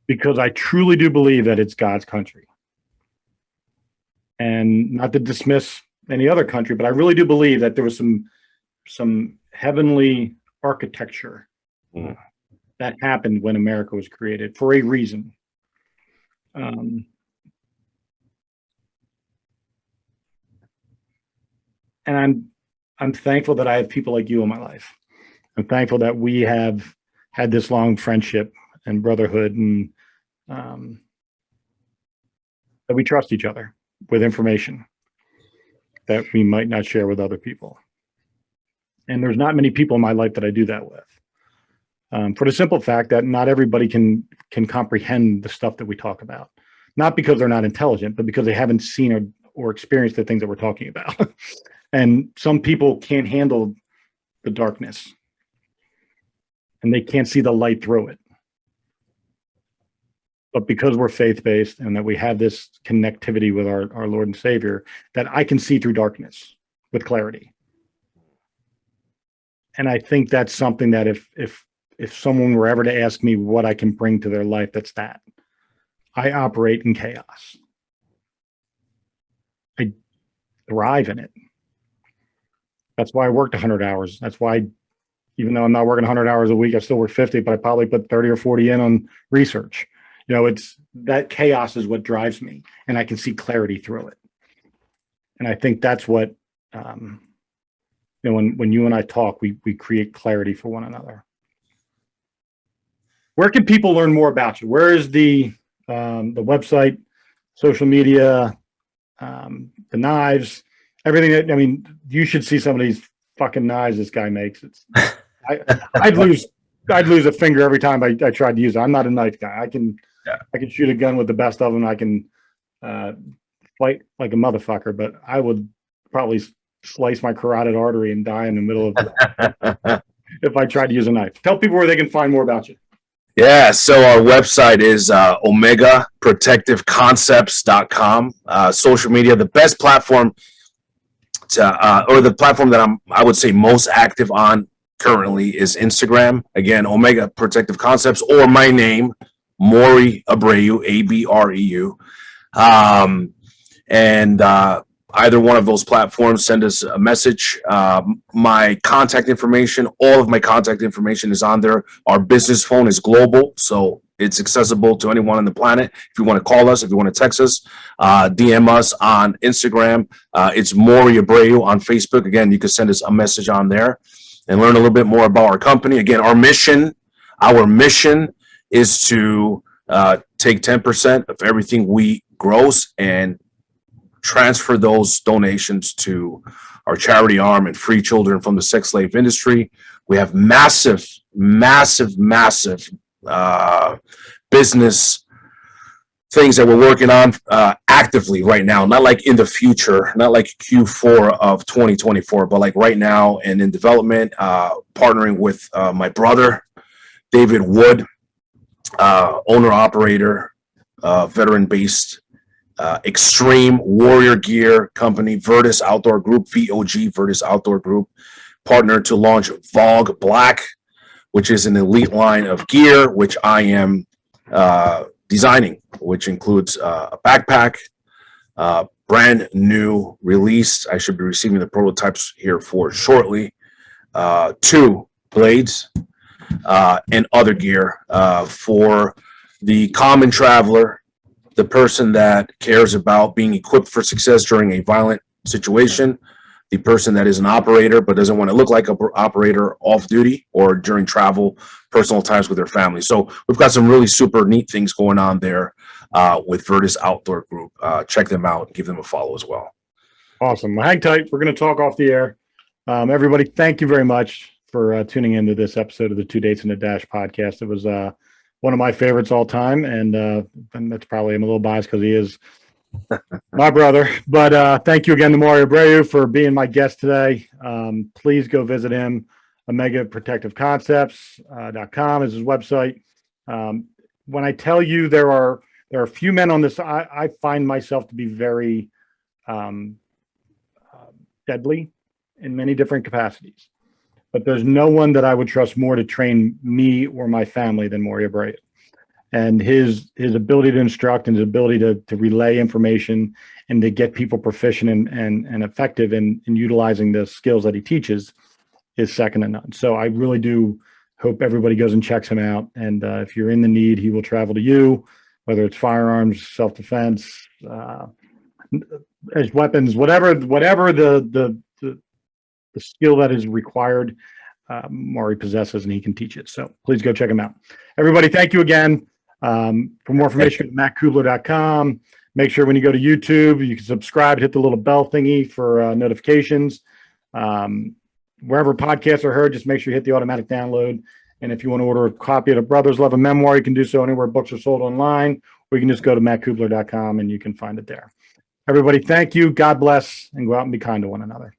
because I truly do believe that it's God's country. And not to dismiss any other country, but I really do believe that there was some heavenly architecture that happened when America was created for a reason. And I'm thankful that I have people like you in my life. I'm thankful that we have had this long friendship and brotherhood, and that we trust each other with information that we might not share with other people. And there's not many people in my life that I do that with. for the simple fact that not everybody can comprehend the stuff that we talk about, not because they're not intelligent, but because they haven't seen or experienced the things that we're talking about. And some people can't handle the darkness, and they can't see the light through it. But because we're faith-based and that we have this connectivity with our Lord and Savior, that I can see through darkness with clarity. And I think that's something that if someone were ever to ask me what I can bring to their life, that's that. I operate in chaos. I thrive in it. That's why I worked 100 hours. That's why, even though I'm not working 100 hours a week, I still work 50, but I probably put 30 or 40 in on research. It's that chaos is what drives me, and I can see clarity through it. And I think that's what, when you and I talk, we create clarity for one another. Where can people learn more about you? Where is the website, social media, the knives, everything? You should see some of these fucking knives this guy makes. I'd lose a finger every time I tried to use it. I'm not a knife guy. I can shoot a gun with the best of them. I can fight like a motherfucker, but I would probably slice my carotid artery and die in the middle of if I tried to use a knife. Tell people where they can find more about you. Yeah, so our website is omegaprotectiveconcepts.com. Social media, the best platform or the platform that I would say most active on currently is Instagram. Again, Omega Protective Concepts, or my name, Maury Abreu, Abreu. Either one of those platforms, send us a message. My contact information, all of my contact information is on there. Our business phone is global, so it's accessible to anyone on the planet. If you want to call us, if you want to text us, DM us on Instagram. It's Maury Abreu on Facebook. Again, you can send us a message on there and learn a little bit more about our company. Again, our mission is to take 10% of everything we gross and transfer those donations to our charity arm and free children from the sex slave industry. We have massive business things that we're working on actively right now, not like in the future, not like Q4 of 2024, but like right now and in development, partnering with my brother, David Wood, owner operator, veteran-based extreme warrior gear company, Virtus Outdoor Group, VOG, Virtus Outdoor Group, partnered to launch Vogue Black, which is an elite line of gear, which I am designing, which includes a backpack, brand new release. I should be receiving the prototypes here for shortly. 2 blades and other gear for the common traveler, the person that cares about being equipped for success during a violent situation, the person that is an operator but doesn't want to look like an operator off duty or during travel, personal times with their family. So we've got some really super neat things going on there with Virtus Outdoor Group. Check them out and give them a follow as well. Awesome. Well, hang tight. We're going to talk off the air. Everybody, thank you very much for tuning into this episode of the 2 Dates in a Dash podcast. It was one of my favorites all time, and that's probably, I'm a little biased because he is my brother. But thank you again to Maury Abreu for being my guest today. Please go visit him. OmegaProtectiveConcepts.com is his website. When I tell you there are a few men on this, I find myself to be very deadly in many different capacities. But there's no one that I would trust more to train me or my family than Maury Abreu. And his ability to instruct and his ability to relay information and to get people proficient and effective in utilizing the skills that he teaches is second to none. So I really do hope everybody goes and checks him out. And if you're in the need, he will travel to you, whether it's firearms, self-defense, as weapons, whatever the skill that is required, Maury possesses, and he can teach it. So please go check him out. Everybody, thank you again. For more information, mattcubbler.com. Make sure when you go to YouTube, you can subscribe, hit the little bell thingy for notifications. Wherever podcasts are heard, just make sure you hit the automatic download. And if you want to order a copy of the Brothers Love a Memoir, you can do so anywhere books are sold online, or you can just go to mattkubbler.com and you can find it there. Everybody, thank you. God bless, and go out and be kind to one another.